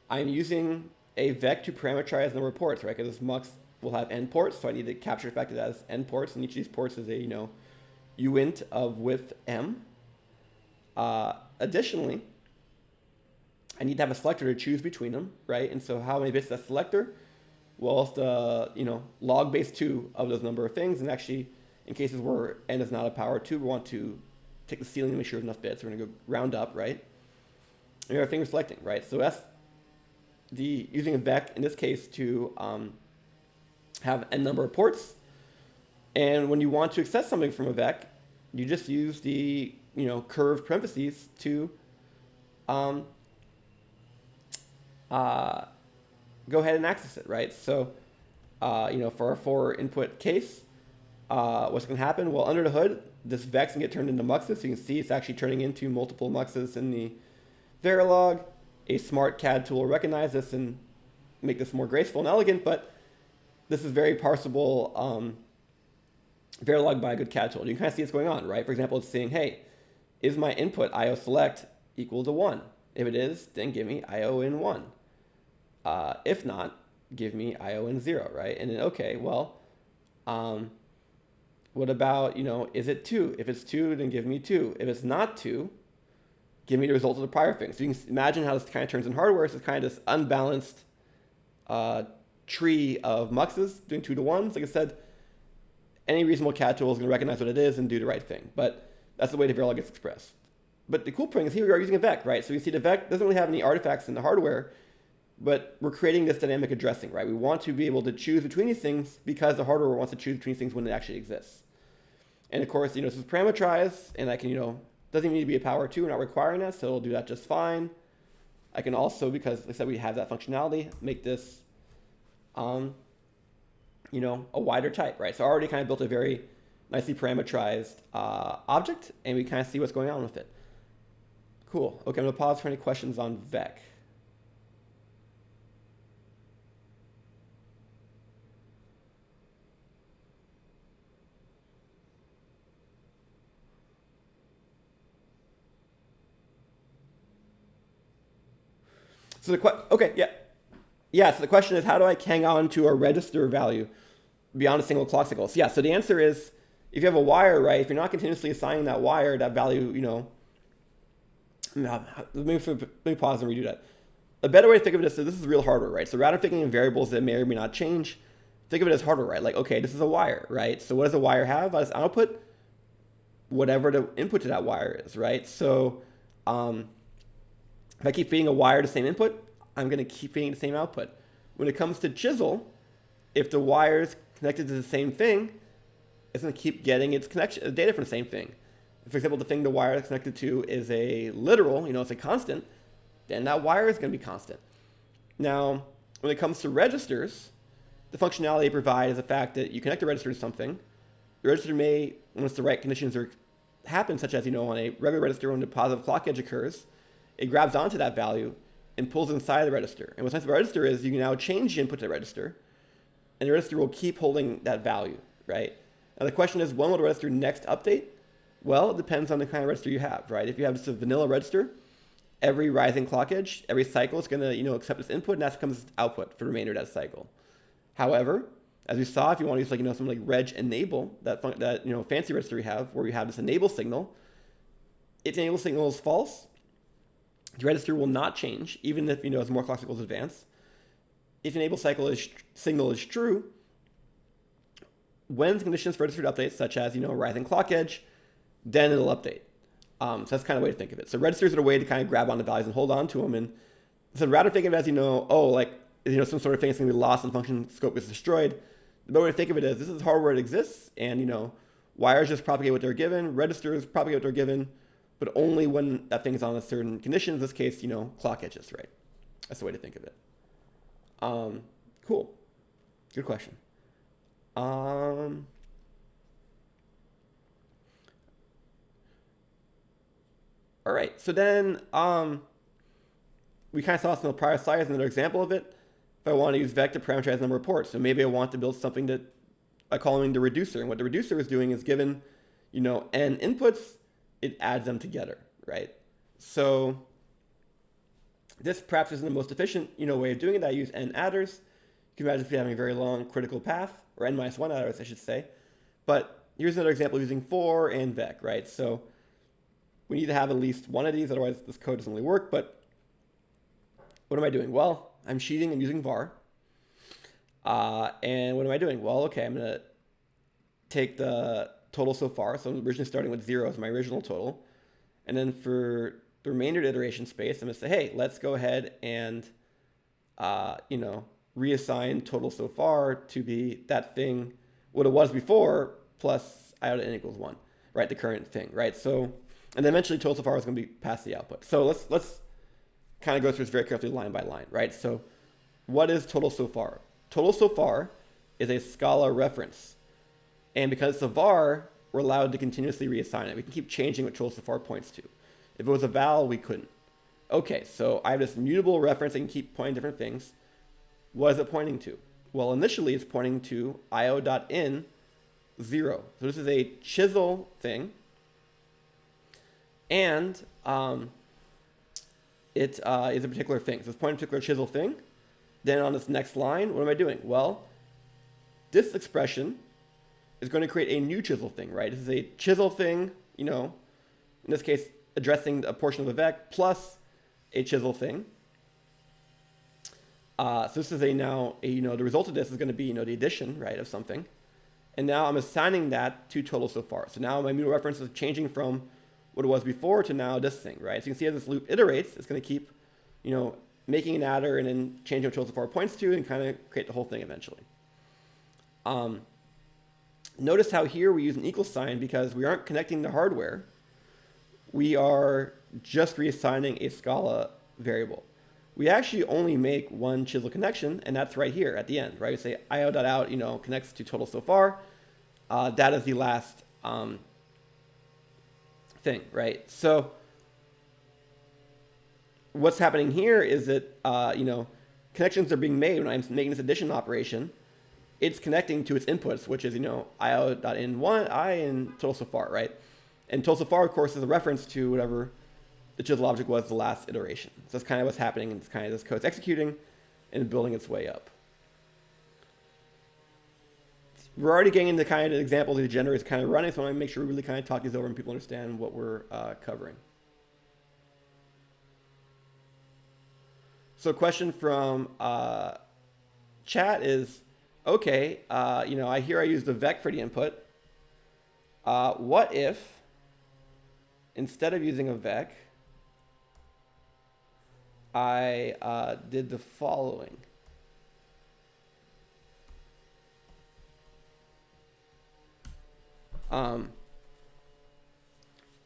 I'm using a vec to parameterize the number of ports, right? Because this mux will have n ports, so I need to capture the fact that it has n ports, and each of these ports is a, uint of width m. Additionally, I need to have a selector to choose between them, right? And so how many bits is that selector? Well, it's the, log base 2 of those number of things. And actually, in cases where n is not a power 2, we want to take the ceiling to make sure there's enough bits. We're going to go round up, right? And we have things we're selecting, right? So that's using a vec, in this case, to have n number of ports. And when you want to access something from a vec, you just use the, curved parentheses to go ahead and access it, right? So, for our 4 input case, what's going to happen? Well, under the hood, this vec's can get turned into muxes. So you can see it's actually turning into multiple muxes in the Verilog. A smart CAD tool will recognize this and make this more graceful and elegant, but this is very parsable Verilog by a good CAD tool. You can kind of see what's going on, right? For example, it's saying, hey, is my input IO select equal to 1? If it is, then give me IO in 1. If not, give me IO in 0, right? And then, okay, well, what about, is it 2? If it's 2, then give me 2. If it's not 2, give me the result of the prior thing. So you can imagine how this kind of turns in hardware. So it's kind of this unbalanced tree of muxes doing 2 to 1s. Like I said, any reasonable CAD tool is going to recognize what it is and do the right thing. But that's the way the Verilog gets expressed. But the cool thing is here we are using a vec, right? So you see the vec doesn't really have any artifacts in the hardware, but we're creating this dynamic addressing, right? We want to be able to choose between these things because the hardware wants to choose between things when it actually exists. And of course, this is parameterized, and I can, doesn't need to be a power 2, we're not requiring that, so it'll do that just fine. I can also, because like I said, we have that functionality, make this, a wider type, right? So I already kind of built a very nicely parameterized object, and we kind of see what's going on with it. Cool. Okay, I'm going to pause for any questions on vec. So okay, yeah. Yeah, so the question is, how do I hang on to a register value beyond a single clock cycle? So yeah, so the answer is, if you have a wire, right, if you're not continuously assigning that wire that value, let me pause and redo that. A better way to think of it is, so this is real hardware, right? So rather than thinking in variables that may or may not change, think of it as hardware, right? Like, okay, this is a wire, right? So what does a wire have as output? Whatever the input to that wire is, right? So if I keep feeding a wire the same input, I'm going to keep feeding the same output. When it comes to chisel, if the wire is connected to the same thing, it's going to keep getting its connection data from the same thing. If, for example, the thing the wire is connected to is a literal, it's a constant, then that wire is going to be constant. Now, when it comes to registers, the functionality they provide is the fact that you connect a register to something. The register may, once the right conditions happen, such as on a regular register when the positive clock edge occurs, it grabs onto that value and pulls inside the register. And what's nice about the register is you can now change the input to the register, and the register will keep holding that value, right? Now the question is, when will the register next update? Well, it depends on the kind of register you have, right? If you have just a vanilla register, every rising clock edge, every cycle is going to accept this input, and that becomes output for the remainder of that cycle. However, as we saw, if you want to use something like reg enable, that fancy register we have, where you have this enable signal, its enable signal is false. The register will not change, even if as more clock cycles advance. If enable signal is true, when the conditions for register to update, such as rising clock edge, then it'll update. So that's kind of a way to think of it. So registers are a way to kind of grab onto values and hold on to them. And so rather think of it as some sort of thing that's going to be lost and function scope gets destroyed, the better way to think of it is, this is hardware that exists, and wires just propagate what they're given, registers propagate what they're given, but only when that thing is on a certain condition. In this case, clock edges, right? That's the way to think of it. Cool. Good question. All right. So then we kind of saw some of the prior slides, another example of it. If I want to use vec to parameterize number of ports, so maybe I want to build something that I call the reducer. And what the reducer is doing is given, n inputs, it adds them together, right? So this perhaps isn't the most efficient, way of doing it. I use n adders. You can imagine if you're having a very long critical path, or n-1 adders, I should say. But here's another example using for and vec, right? So we need to have at least one of these, otherwise this code doesn't really work. But what am I doing? Well, I'm sheeting and using var. And what am I doing? Well, okay, I'm going to take the total so far. So I'm originally starting with 0 as my original total. And then for the remainder of the iteration space, I'm going to say, hey, let's go ahead and, reassign total so far to be that thing, what it was before, plus iota n equals 1, right? The current thing, right? So, and then eventually total so far is going to be past the output. So let's kind of go through this very carefully line by line, right? So what is total so far? Total so far is a Scala reference. And because it's a var, we're allowed to continuously reassign it. We can keep changing what total so far points to. If it was a val, we couldn't. Okay, so I have this mutable reference. I can keep pointing different things. What is it pointing to? Well, initially it's pointing to io.in 0. So this is a chisel thing. And it is a particular thing. So it's pointing to a particular chisel thing. Then on this next line, what am I doing? Well, this expression is going to create a new chisel thing, right? This is a chisel thing, in this case, addressing a portion of the vec plus a chisel thing. So this is the result of this is going to be, the addition, right, of something. And now I'm assigning that to total so far. So now my mutable reference is changing from what it was before to now this thing, right? So you can see as this loop iterates, it's going to keep, making an adder and then changing what total so far points to and kind of create the whole thing eventually. Notice how here we use an equal sign because we aren't connecting the hardware. We are just reassigning a Scala variable. We actually only make one chisel connection, and that's right here at the end, right? We say io.out, connects to total so far. That is the last thing, right? So what's happening here is that, connections are being made when I'm making this addition operation. It's connecting to its inputs, which is, io.in1, I, and total so far, right? And total so far, of course, is a reference to whatever the chisel object was the last iteration. So that's kind of what's happening. It's kind of this code's executing and building its way up. We're already getting into kind of the examples the generator is kind of running, so I want to make sure we really kind of talk these over and people understand what we're covering. So a question from chat is, okay, I hear I used the vec for the input. What if, instead of using a vec, I did the following?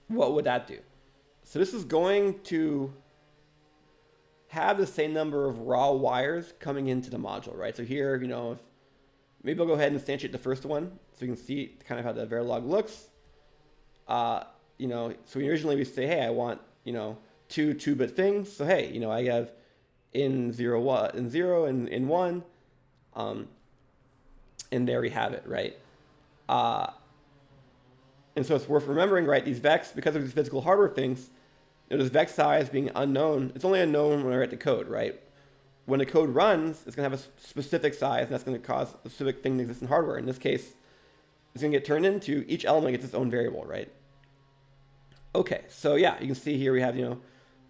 What would that do? So this is going to have the same number of raw wires coming into the module, right? So here, if maybe I'll go ahead and instantiate the first one so you can see kind of how the Verilog looks. So originally we say, hey, I want, two 2-bit things. So hey, I have in 0 and in 1, and there we have it, right? And so it's worth remembering, right? These vecs, because of these physical hardware things, this vec size being unknown, it's only unknown when I write the code, right? When the code runs, it's going to have a specific size, and that's going to cause a specific thing to exist in hardware. In this case, it's going to get turned into, each element gets its own variable, right? Okay, so yeah, you can see here we have,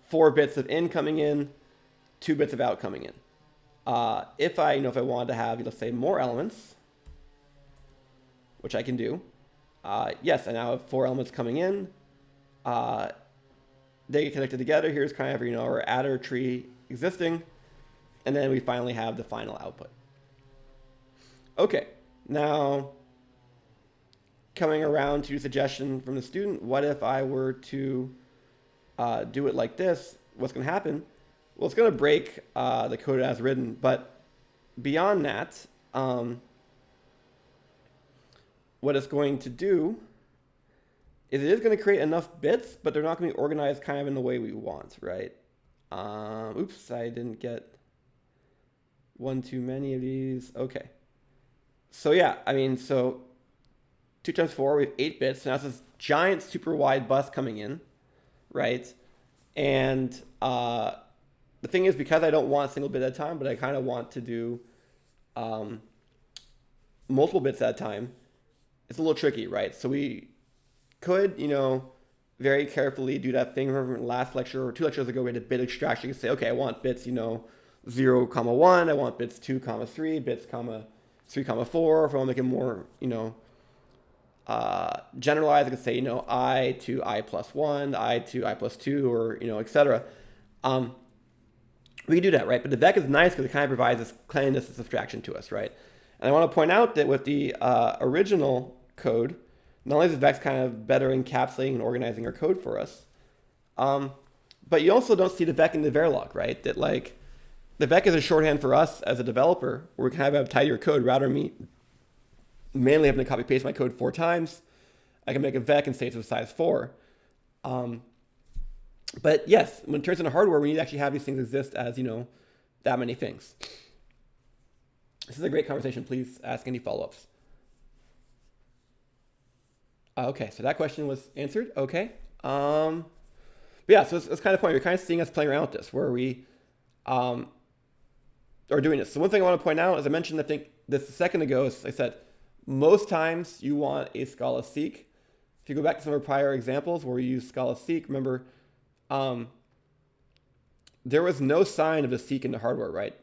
4 bits of in coming in, 2 bits of out coming in. If I wanted to have, let's say, more elements, which I can do, yes, I now have 4 elements coming in. They get connected together. Here's kind of, our adder tree existing. And then we finally have the final output. Okay, now coming around to a suggestion from the student, what if I were to do it like this? What's going to happen? Well, it's going to break the code as written. But beyond that, what it's going to do is it is going to create enough bits, but they're not going to be organized kind of in the way we want, right? Oops, I didn't get one too many of these. Okay. So yeah, so 2 times 4, we have 8 bits. Now it's this giant super wide bus coming in, right? And the thing is, because I don't want a single bit at a time, but I kind of want to do multiple bits at a time, it's a little tricky, right? So we could, very carefully do that thing from last lecture or 2 lectures ago. We had a bit extraction. You can say, okay, I want bits, 0, 1. I want bits 2, 3, bits, 3, 4. If I want to make it more, generalized, I could say, I to I plus 1, I to I plus 2, or, etc. We can do that, right? But the vec is nice because it kind of provides this cleanliness, this abstraction to us, right? And I want to point out that with the original code, not only is the vec kind of better encapsulating and organizing our code for us, but you also don't see the vec in the Verilog, right? That the vec is a shorthand for us as a developer, where we kind of have tidier code rather than me manually having to copy paste my code 4 times. I can make a vec and say it's of size 4. But yes, when it turns into hardware, we need to actually have these things exist as, that many things. This is a great conversation. Please ask any follow-ups. Okay, so that question was answered. Okay. But yeah, so it's kind of the point. You're kind of seeing us playing around with this, where we are doing this. So one thing I want to point out, as I mentioned, I think this a second ago, is I said, most times you want a Scala seek. If you go back to some of our prior examples where we use Scala seek, remember, there was no sign of a seek in the hardware, right?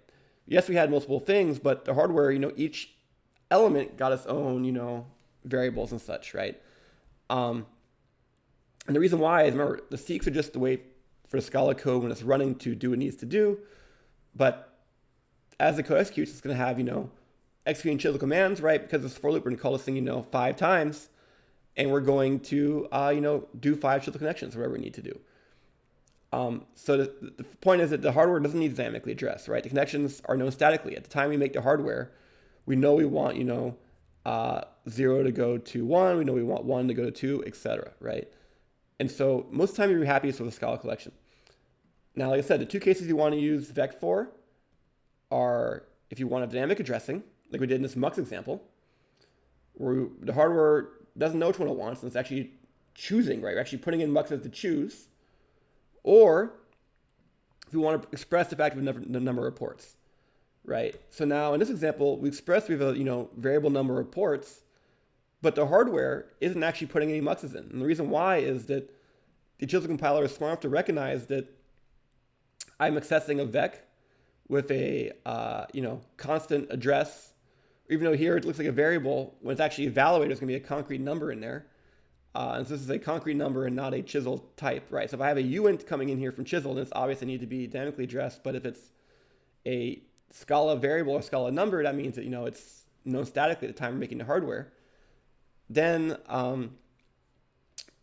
Yes, we had multiple things, but the hardware, each element got its own, variables and such, right? And the reason why is, remember, the seeks are just the way for the Scala code when it's running to do what it needs to do. But as the code executes, it's going to have, executing chisel commands, right? Because it's for loop, we're going to call this thing, 5 times. And we're going to, do 5 chisel connections, whatever we need to do. So the point is that the hardware doesn't need to dynamically address, right? The connections are known statically. At the time we make the hardware, we know we want, 0 to go to 1. We know we want 1 to go to 2, etc., right? And so most of the time you're happiest with a Scala collection. Now, like I said, the 2 cases you want to use vec for are if you want a dynamic addressing, like we did in this mux example, where the hardware doesn't know which one it wants, and it's actually choosing, right? We're actually putting in muxes to choose, or if we want to express the fact of the number of ports, right? So now in this example, we express we have a variable number of ports, but the hardware isn't actually putting any muxes in. And the reason why is that the Chisel compiler is smart enough to recognize that I'm accessing a vec with a constant address, even though here it looks like a variable. When it's actually evaluated, there's going to be a concrete number in there. And so this is a concrete number and not a Chisel type, right? So if I have a uint coming in here from Chisel, then it's obviously need to be dynamically addressed. But if it's a Scala variable or Scala number, that means that it's known statically at the time of making the hardware. Then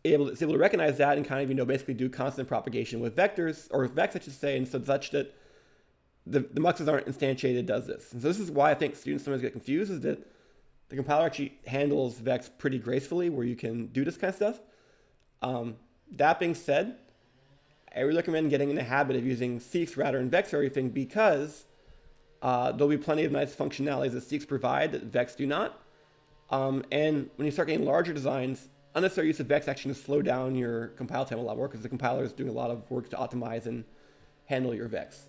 it's able to recognize that and kind of basically do constant propagation with vectors, or vecs I should say, and so such that the muxes aren't instantiated, does this. And so this is why I think students sometimes get confused, is that the compiler actually handles vecs pretty gracefully where you can do this kind of stuff. That being said, I really recommend getting in the habit of using seeks rather than vecs for everything, because there'll be plenty of nice functionalities that seeks provide that vecs do not. And when you start getting larger designs, unnecessary use of vecs actually can slow down your compile time a lot more, because the compiler is doing a lot of work to optimize and handle your vecs.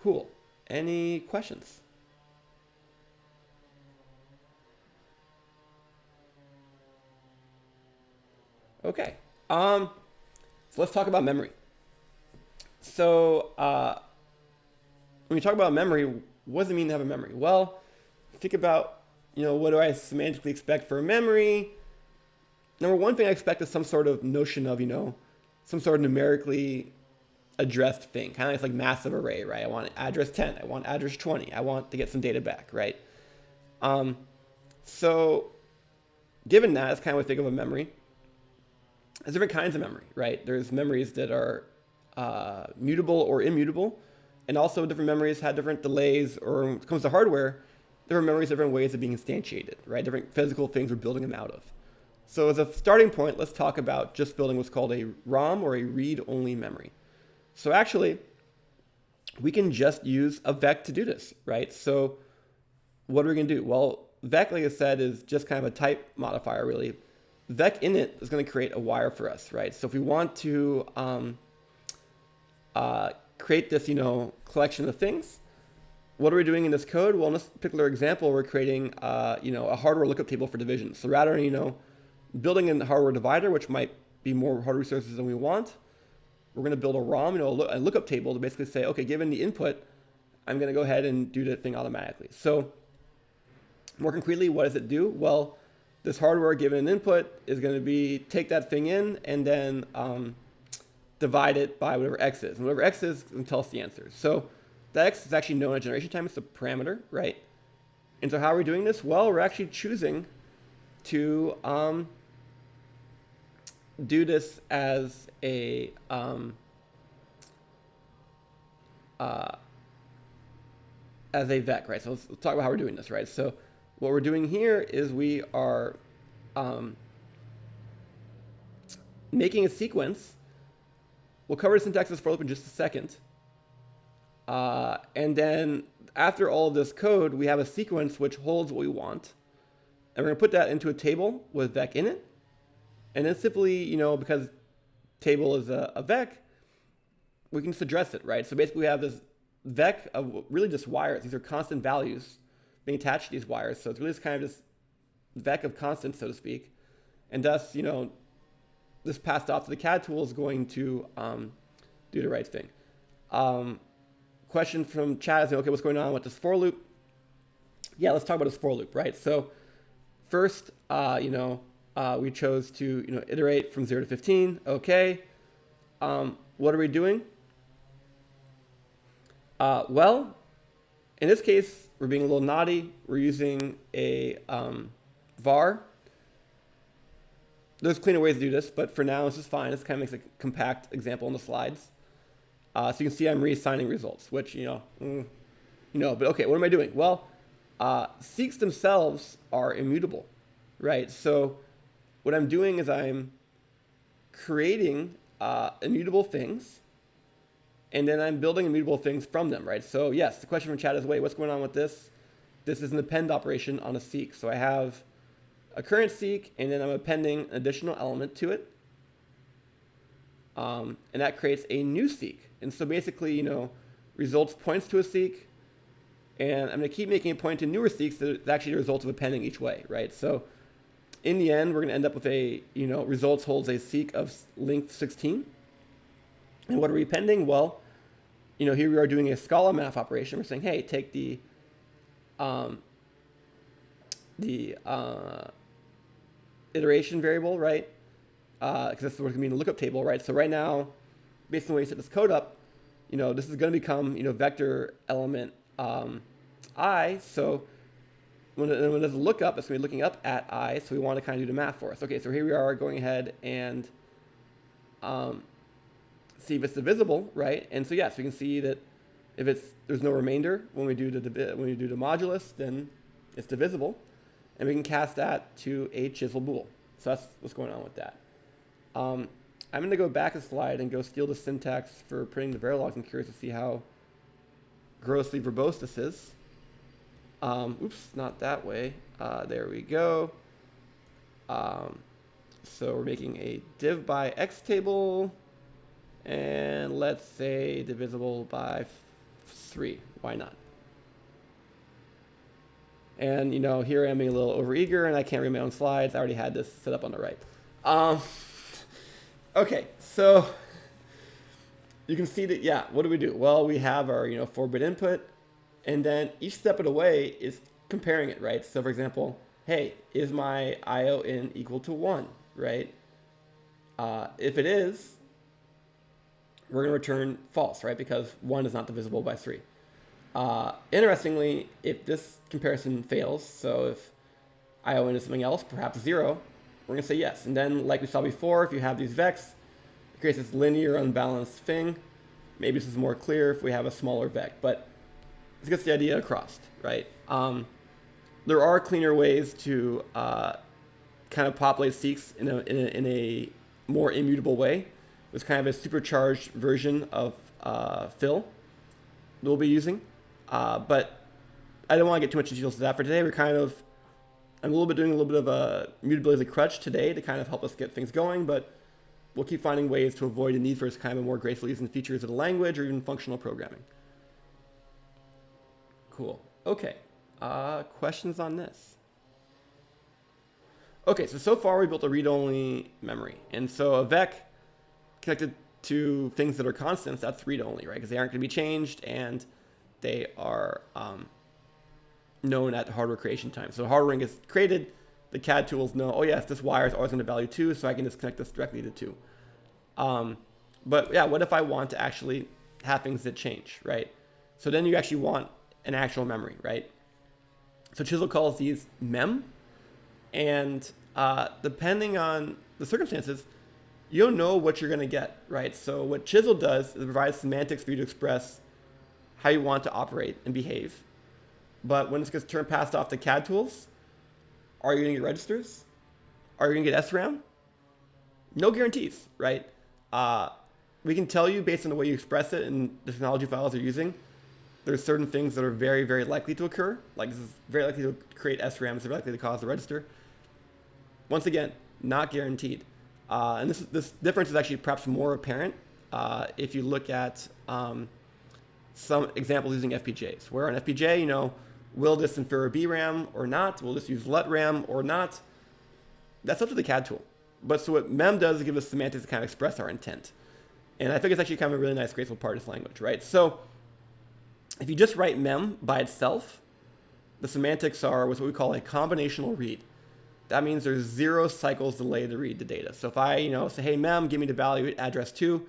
Cool. Any questions? Okay. So let's talk about memory. So when we talk about memory, what does it mean to have a memory? Well, think about what do I semantically expect for a memory? Number one thing I expect is some sort of notion of, some sort of numerically addressed thing, kind of like massive array, right? I want address 10, I want address 20, I want to get some data back, right? So given that, it's kind of what I think of a memory. There's different kinds of memory, right? There's memories that are mutable or immutable, and also different memories have different delays, or when it comes to hardware, different memories, different ways of being instantiated, right? Different physical things we're building them out of. So as a starting point, let's talk about just building what's called a ROM, or a read-only memory. So actually, we can just use a vec to do this, right? So what are we going to do? Well, vec, like I said, is just kind of a type modifier, really. Vec init is going to create a wire for us, right? So if we want to create this, collection of things, what are we doing in this code? Well, in this particular example, we're creating, a hardware lookup table for division. So rather than, building a hardware divider, which might be more hardware resources than we want, we're going to build a ROM, a lookup table to basically say, okay, given the input, I'm going to go ahead and do the thing automatically. So more concretely, what does it do? Well, this hardware given an input is going to be take that thing in and then divide it by whatever x is. And whatever x is going to tell us the answer. So that x is actually known at generation time. It's a parameter, right? And so how are we doing this? Well, we're actually choosing to do this as a vec, right? So let's talk about how we're doing this, right? So what we're doing here is we are making a sequence. We'll cover the syntax of this for loop in just a second. And then after all of this code, we have a sequence which holds what we want. And we're going to put that into a table with vec in it. And then simply, because table is a vec, we can just address it, right? So basically we have this vec of really just wires. These are constant values being attached to these wires. So it's really just kind of this vec of constants, so to speak. And thus, this passed off to the CAD tool is going to do the right thing. Question from chat is, okay, what's going on with this for loop? Yeah, let's talk about this for loop, right? So first, we chose to iterate from 0 to 15. Okay. What are we doing? Well, in this case, we're being a little naughty. We're using a var. There's cleaner ways to do this, but for now, this is fine. This kind of makes a compact example in the slides. So you can see I'm reassigning results, which, but okay, what am I doing? Well, seeks themselves are immutable, right? So what I'm doing is I'm creating immutable things, and then I'm building immutable things from them, right? So yes, the question from chat is, wait, what's going on with this? This is an append operation on a seek. So I have a current seek, and then I'm appending an additional element to it. and that creates a new seek. And so basically, results points to a seek, and I'm going to keep making it point to newer seeks that it's actually the result of appending each way, right? So in the end, we're going to end up with a, results holds a seek of length 16. And what are we appending? Well, here we are doing a Scala math operation. We're saying, hey, take the iteration variable, right? Because that's what's going to be in the lookup table, right? So right now, based on the way you set this code up, this is going to become, vector element I. So when there's a lookup, it's going to be looking up at I. So we want to kind of do the math for us. Okay, so here we are going ahead and see if it's divisible, right? And so yes, we can see that if there's no remainder when we do the modulus, then it's divisible, and we can cast that to a chisel bool. So that's what's going on with that. I'm going to go back a slide and go steal the syntax for printing the Verilog. I'm curious to see how grossly verbose this is. Oops, not that way. There we go. So we're making a div by x table, and let's say divisible by 3. Why not? And here I am being a little overeager, and I can't read my own slides. I already had this set up on the right. Okay, so you can see that, yeah, what do we do? Well, we have our 4-bit input, and then each step of the way is comparing it, right? So for example, hey, is my IO in equal to 1, right? If it is, we're going to return false, right? Because 1 is not divisible by 3. Interestingly, if this comparison fails, so if ION is something else, perhaps 0, we're going to say yes. And then, like we saw before, if you have these vecs, it creates this linear unbalanced thing. Maybe this is more clear if we have a smaller vec, but this gets the idea across, right? There are cleaner ways to kind of populate seeks in a more immutable way. There's kind of a supercharged version of fill that we'll be using. But I don't want to get too much details to that for today. I'm doing a little bit of a mutability crutch today to kind of help us get things going, but we'll keep finding ways to avoid the need for this kind of more graceful using features of the language or even functional programming. Cool. Okay. Questions on this? Okay, so far we built a read-only memory. And so a vec connected to things that are constants, that's read-only, right? Because they aren't going to be changed, and they are known at hardware creation time. So hardware is created, the CAD tools know, oh yes, this wire is always going to value 2, so I can just connect this directly to 2. But yeah, what if I want to actually have things that change, right? So then you actually want an actual memory, right? So Chisel calls these mem, and depending on the circumstances, you don't know what you're going to get, right? So what Chisel does is it provides semantics for you to express how you want to operate and behave. But when this gets passed off to CAD tools, are you going to get registers? Are you going to get SRAM? No guarantees, right? We can tell you based on the way you express it and the technology files you're using, there's certain things that are very, very likely to occur. Like this is very likely to create SRAM, it's very likely to cause a register. Once again, not guaranteed. And this difference is actually perhaps more apparent if you look at some examples using FPGAs, where on FPGA, will this infer a BRAM or not? Will this use LUTRAM or not? That's up to the CAD tool. But so what MEM does is give us semantics to kind of express our intent. And I think it's actually kind of a really nice, graceful part of this language, right? So if you just write MEM by itself, the semantics are what we call a combinational read. That means there's 0 cycles delay to read the data. So if I, say, hey, MEM, give me the value at address 2,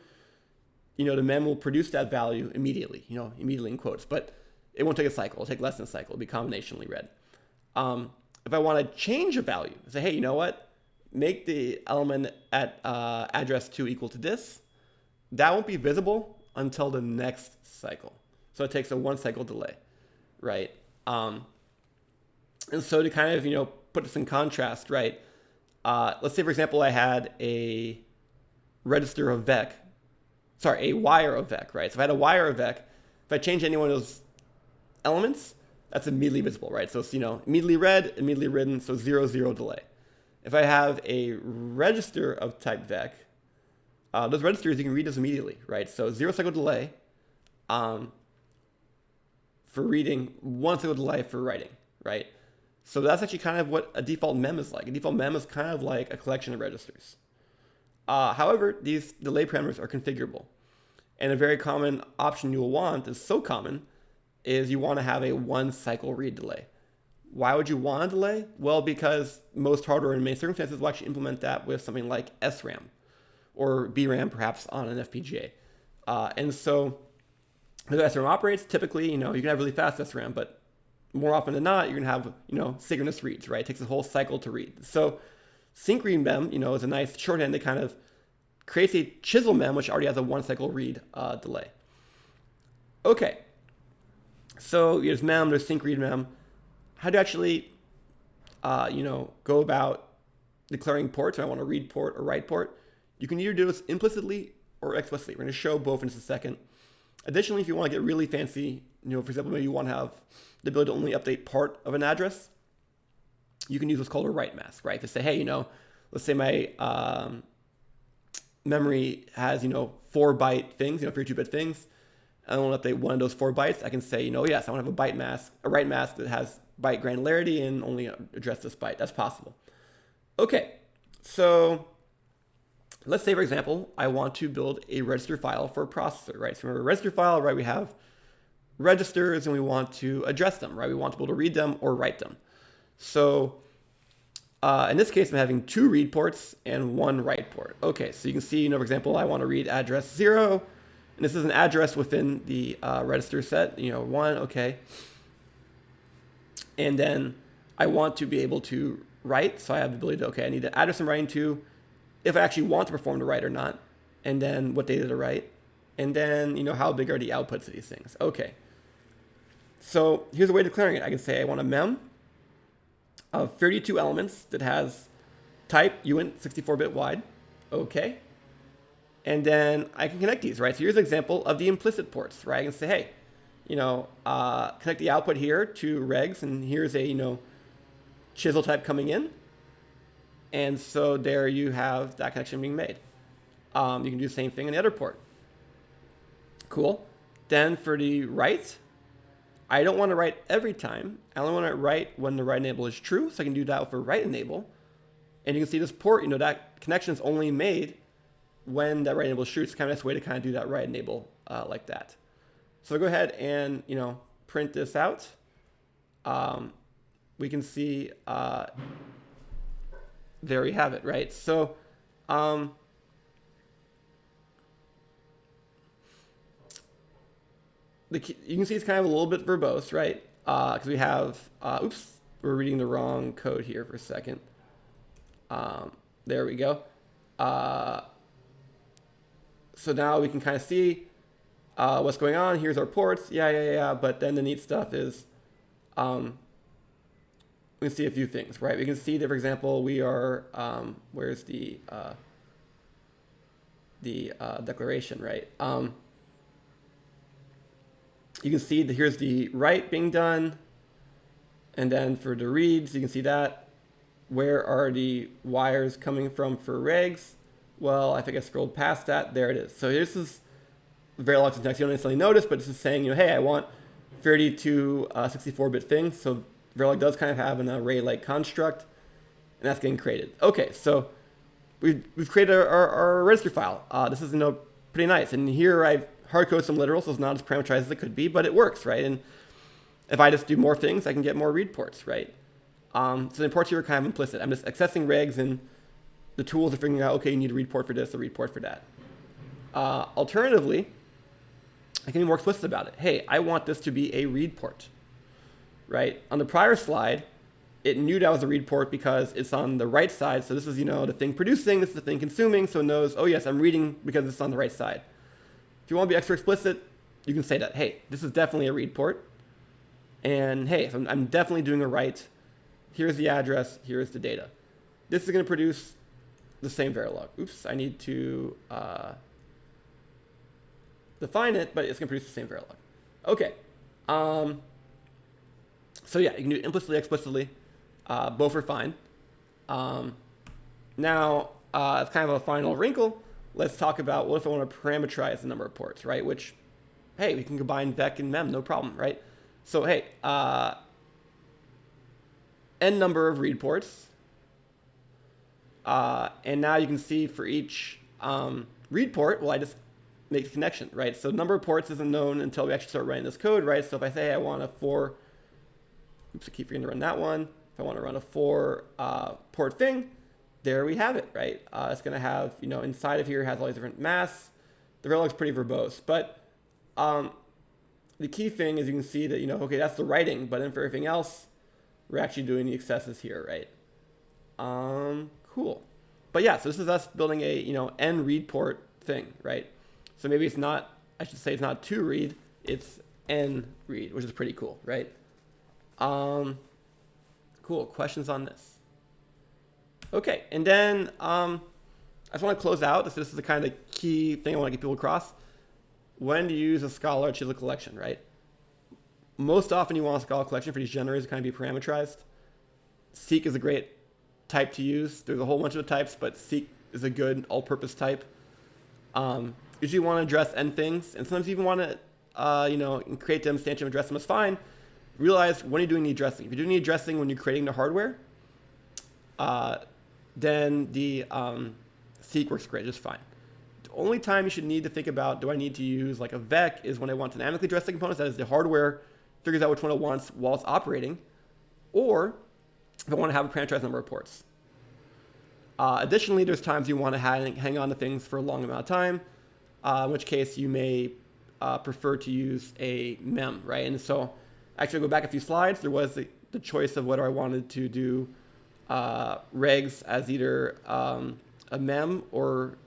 the MEM will produce that value immediately, immediately in quotes, but it won't take a cycle. It'll take less than a cycle. It'll be combinationally read. If I want to change a value, say, hey, you know what? Make the element at address 2 equal to this. That won't be visible until the next cycle. So it takes a 1 cycle delay, right? And so to kind of, put this in contrast, right? Let's say, for example, I had a register of vec, a wire of vec, right? So if I had a wire of vec, if I change any one of those elements, that's immediately visible, right? So it's, immediately read, immediately written, so 0, 0 delay. If I have a register of type vec, those registers, you can read those immediately, right? So 0 cycle delay for reading, 1 cycle delay for writing, right? So that's actually kind of what a default mem is like. A default mem is kind of like a collection of registers. However, these delay parameters are configurable. And a very common option you will want, is so common, is you want to have a 1 cycle read delay. Why would you want a delay? Well, because most hardware in many circumstances will actually implement that with something like SRAM or VRAM, perhaps on an FPGA. And so the SRAM operates, typically, you can have really fast SRAM, but more often than not, you're gonna have, synchronous reads, right? It takes a whole cycle to read. So sync read mem, is a nice shorthand that kind of creates a chisel mem, which already has a 1 cycle read delay. Okay, so there's mem, there's sync read mem. How do you actually, go about declaring ports? I want to read port or write port. You can either do this implicitly or explicitly. We're going to show both in just a second. Additionally, if you want to get really fancy, for example, maybe you want to have the ability to only update part of an address, you can use what's called a write mask, right? To say, hey, let's say my memory has, 4-byte things, 32-bit things. I want to update one of those 4 bytes. I can say, yes, I want to have a write mask that has byte granularity and only address this byte. That's possible. Okay, so let's say, for example, I want to build a register file for a processor, right? So remember, a register file, right? We have registers and we want to address them, right? We want to be able to read them or write them. So in this case, I'm having 2 read ports and 1 write port. Okay, so you can see, for example, I want to read address 0, and this is an address within the register set, 1, okay. And then I want to be able to write, so I have the ability to, I need the address I'm writing to, if I actually want to perform the write or not, and then what data to write, and then, how big are the outputs of these things. Okay, so here's a way of declaring it. I can say I want a mem of 32 elements that has type uint 64-bit wide, okay. And then I can connect these, right? So here's an example of the implicit ports, right? I can say, hey, connect the output here to regs, and here's a, chisel type coming in. And so there you have that connection being made. You can do the same thing in the other port. Cool. Then for the write, I don't want to write every time. I only want to write when the write enable is true, so I can do that for write enable. And you can see this port, that connection is only made when that write enable is true. It's kind of a nice way to kind of do that write enable like that. So go ahead and, print this out. We can see, there we have it, right? So, you can see it's kind of a little bit verbose, right? Because we have, we're reading the wrong code here for a second. There we go. So now we can kind of see what's going on. Here's our ports. Yeah. But then the neat stuff is we can see a few things, right? We can see that, for example, we are, where's the declaration, right? You can see that here's the write being done. And then for the reads, you can see that. Where are the wires coming from for regs? Well, I think I scrolled past that. There it is. So this is Verilog syntax. You don't necessarily notice, but this is saying, hey, I want 32 64-bit things. So Verilog does kind of have an array-like construct, and that's getting created. Okay, so we've created our register file. This is pretty nice. And here I've hard-coded some literals, so it's not as parameterized as it could be, but it works, right? And if I just do more things, I can get more read ports, right? So the ports here are kind of implicit. I'm just accessing regs, and the tools are figuring out, okay, you need a read port for this, a read port for that. Alternatively, I can be more explicit about it. Hey, I want this to be a read port, right? On the prior slide, it knew that was a read port because it's on the right side. So this is, the thing producing, this is the thing consuming. So it knows, oh yes, I'm reading because it's on the right side. If you want to be extra explicit, you can say that, hey, this is definitely a read port. And hey, if I'm definitely doing a write, here's the address, here's the data. This is going to produce the same Verilog. Oops, I need to define it, but it's going to produce the same Verilog. Okay. So yeah, you can do it implicitly, explicitly. Both are fine. Now, it's kind of a final wrinkle. let's talk about what if I want to parameterize the number of ports, right? Which, hey, we can combine vec and mem, no problem, right? So hey, n number of read ports, and now you can see for each read port, well, I just make the connection, right? So number of ports isn't known until we actually start writing this code, right? So if I say I want a 4, oops, I keep forgetting to run that one. If I want to run a 4 port thing, there we have it, right? It's going to have, inside of here has all these different masks. The Verilog's pretty verbose, but the key thing is you can see that, okay, that's the writing, but then for everything else, we're actually doing the accesses here, right? Cool. But yeah, so this is us building a, n read port thing, right? So maybe it's not, I should say it's not 2 read, it's n read, which is pretty cool, right? Cool, questions on this? Okay, and then I just want to close out. This is the kind of key thing I want to get people across. When to use a Scala or Chisel collection, right? Most often you want a Scala collection for these generators to kind of be parameterized. Seek is a great type to use. There's a whole bunch of types, but Seek is a good all-purpose type. Usually you want to address n things, and sometimes you even want to, create them, instantiate them, address them. It's fine. Realize when you're doing the addressing. If you're doing the addressing when you're creating the hardware, then the Seek works great, just fine. The only time you should need to think about, do I need to use like a vec, is when I want to dynamically address the components. That is, the hardware figures out which one it wants while it's operating, or if I want to have a parameterized number of ports. Additionally, there's times you want to hang on to things for a long amount of time, in which case you may prefer to use a mem, right? And so actually go back a few slides. There was the choice of whether I wanted to do regs as either a mem or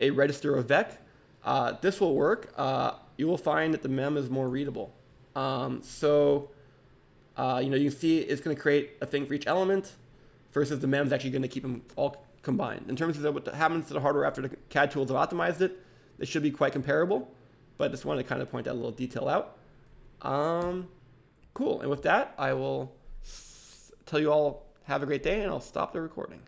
a register of vec. This will work. You will find that the mem is more readable. You can see it's going to create a thing for each element versus the mem is actually going to keep them all combined. In terms of what happens to the hardware after the CAD tools have optimized it, they should be quite comparable, but just wanted to kind of point that little detail out. Cool. And with that, I will tell you all have a great day, and I'll stop the recording.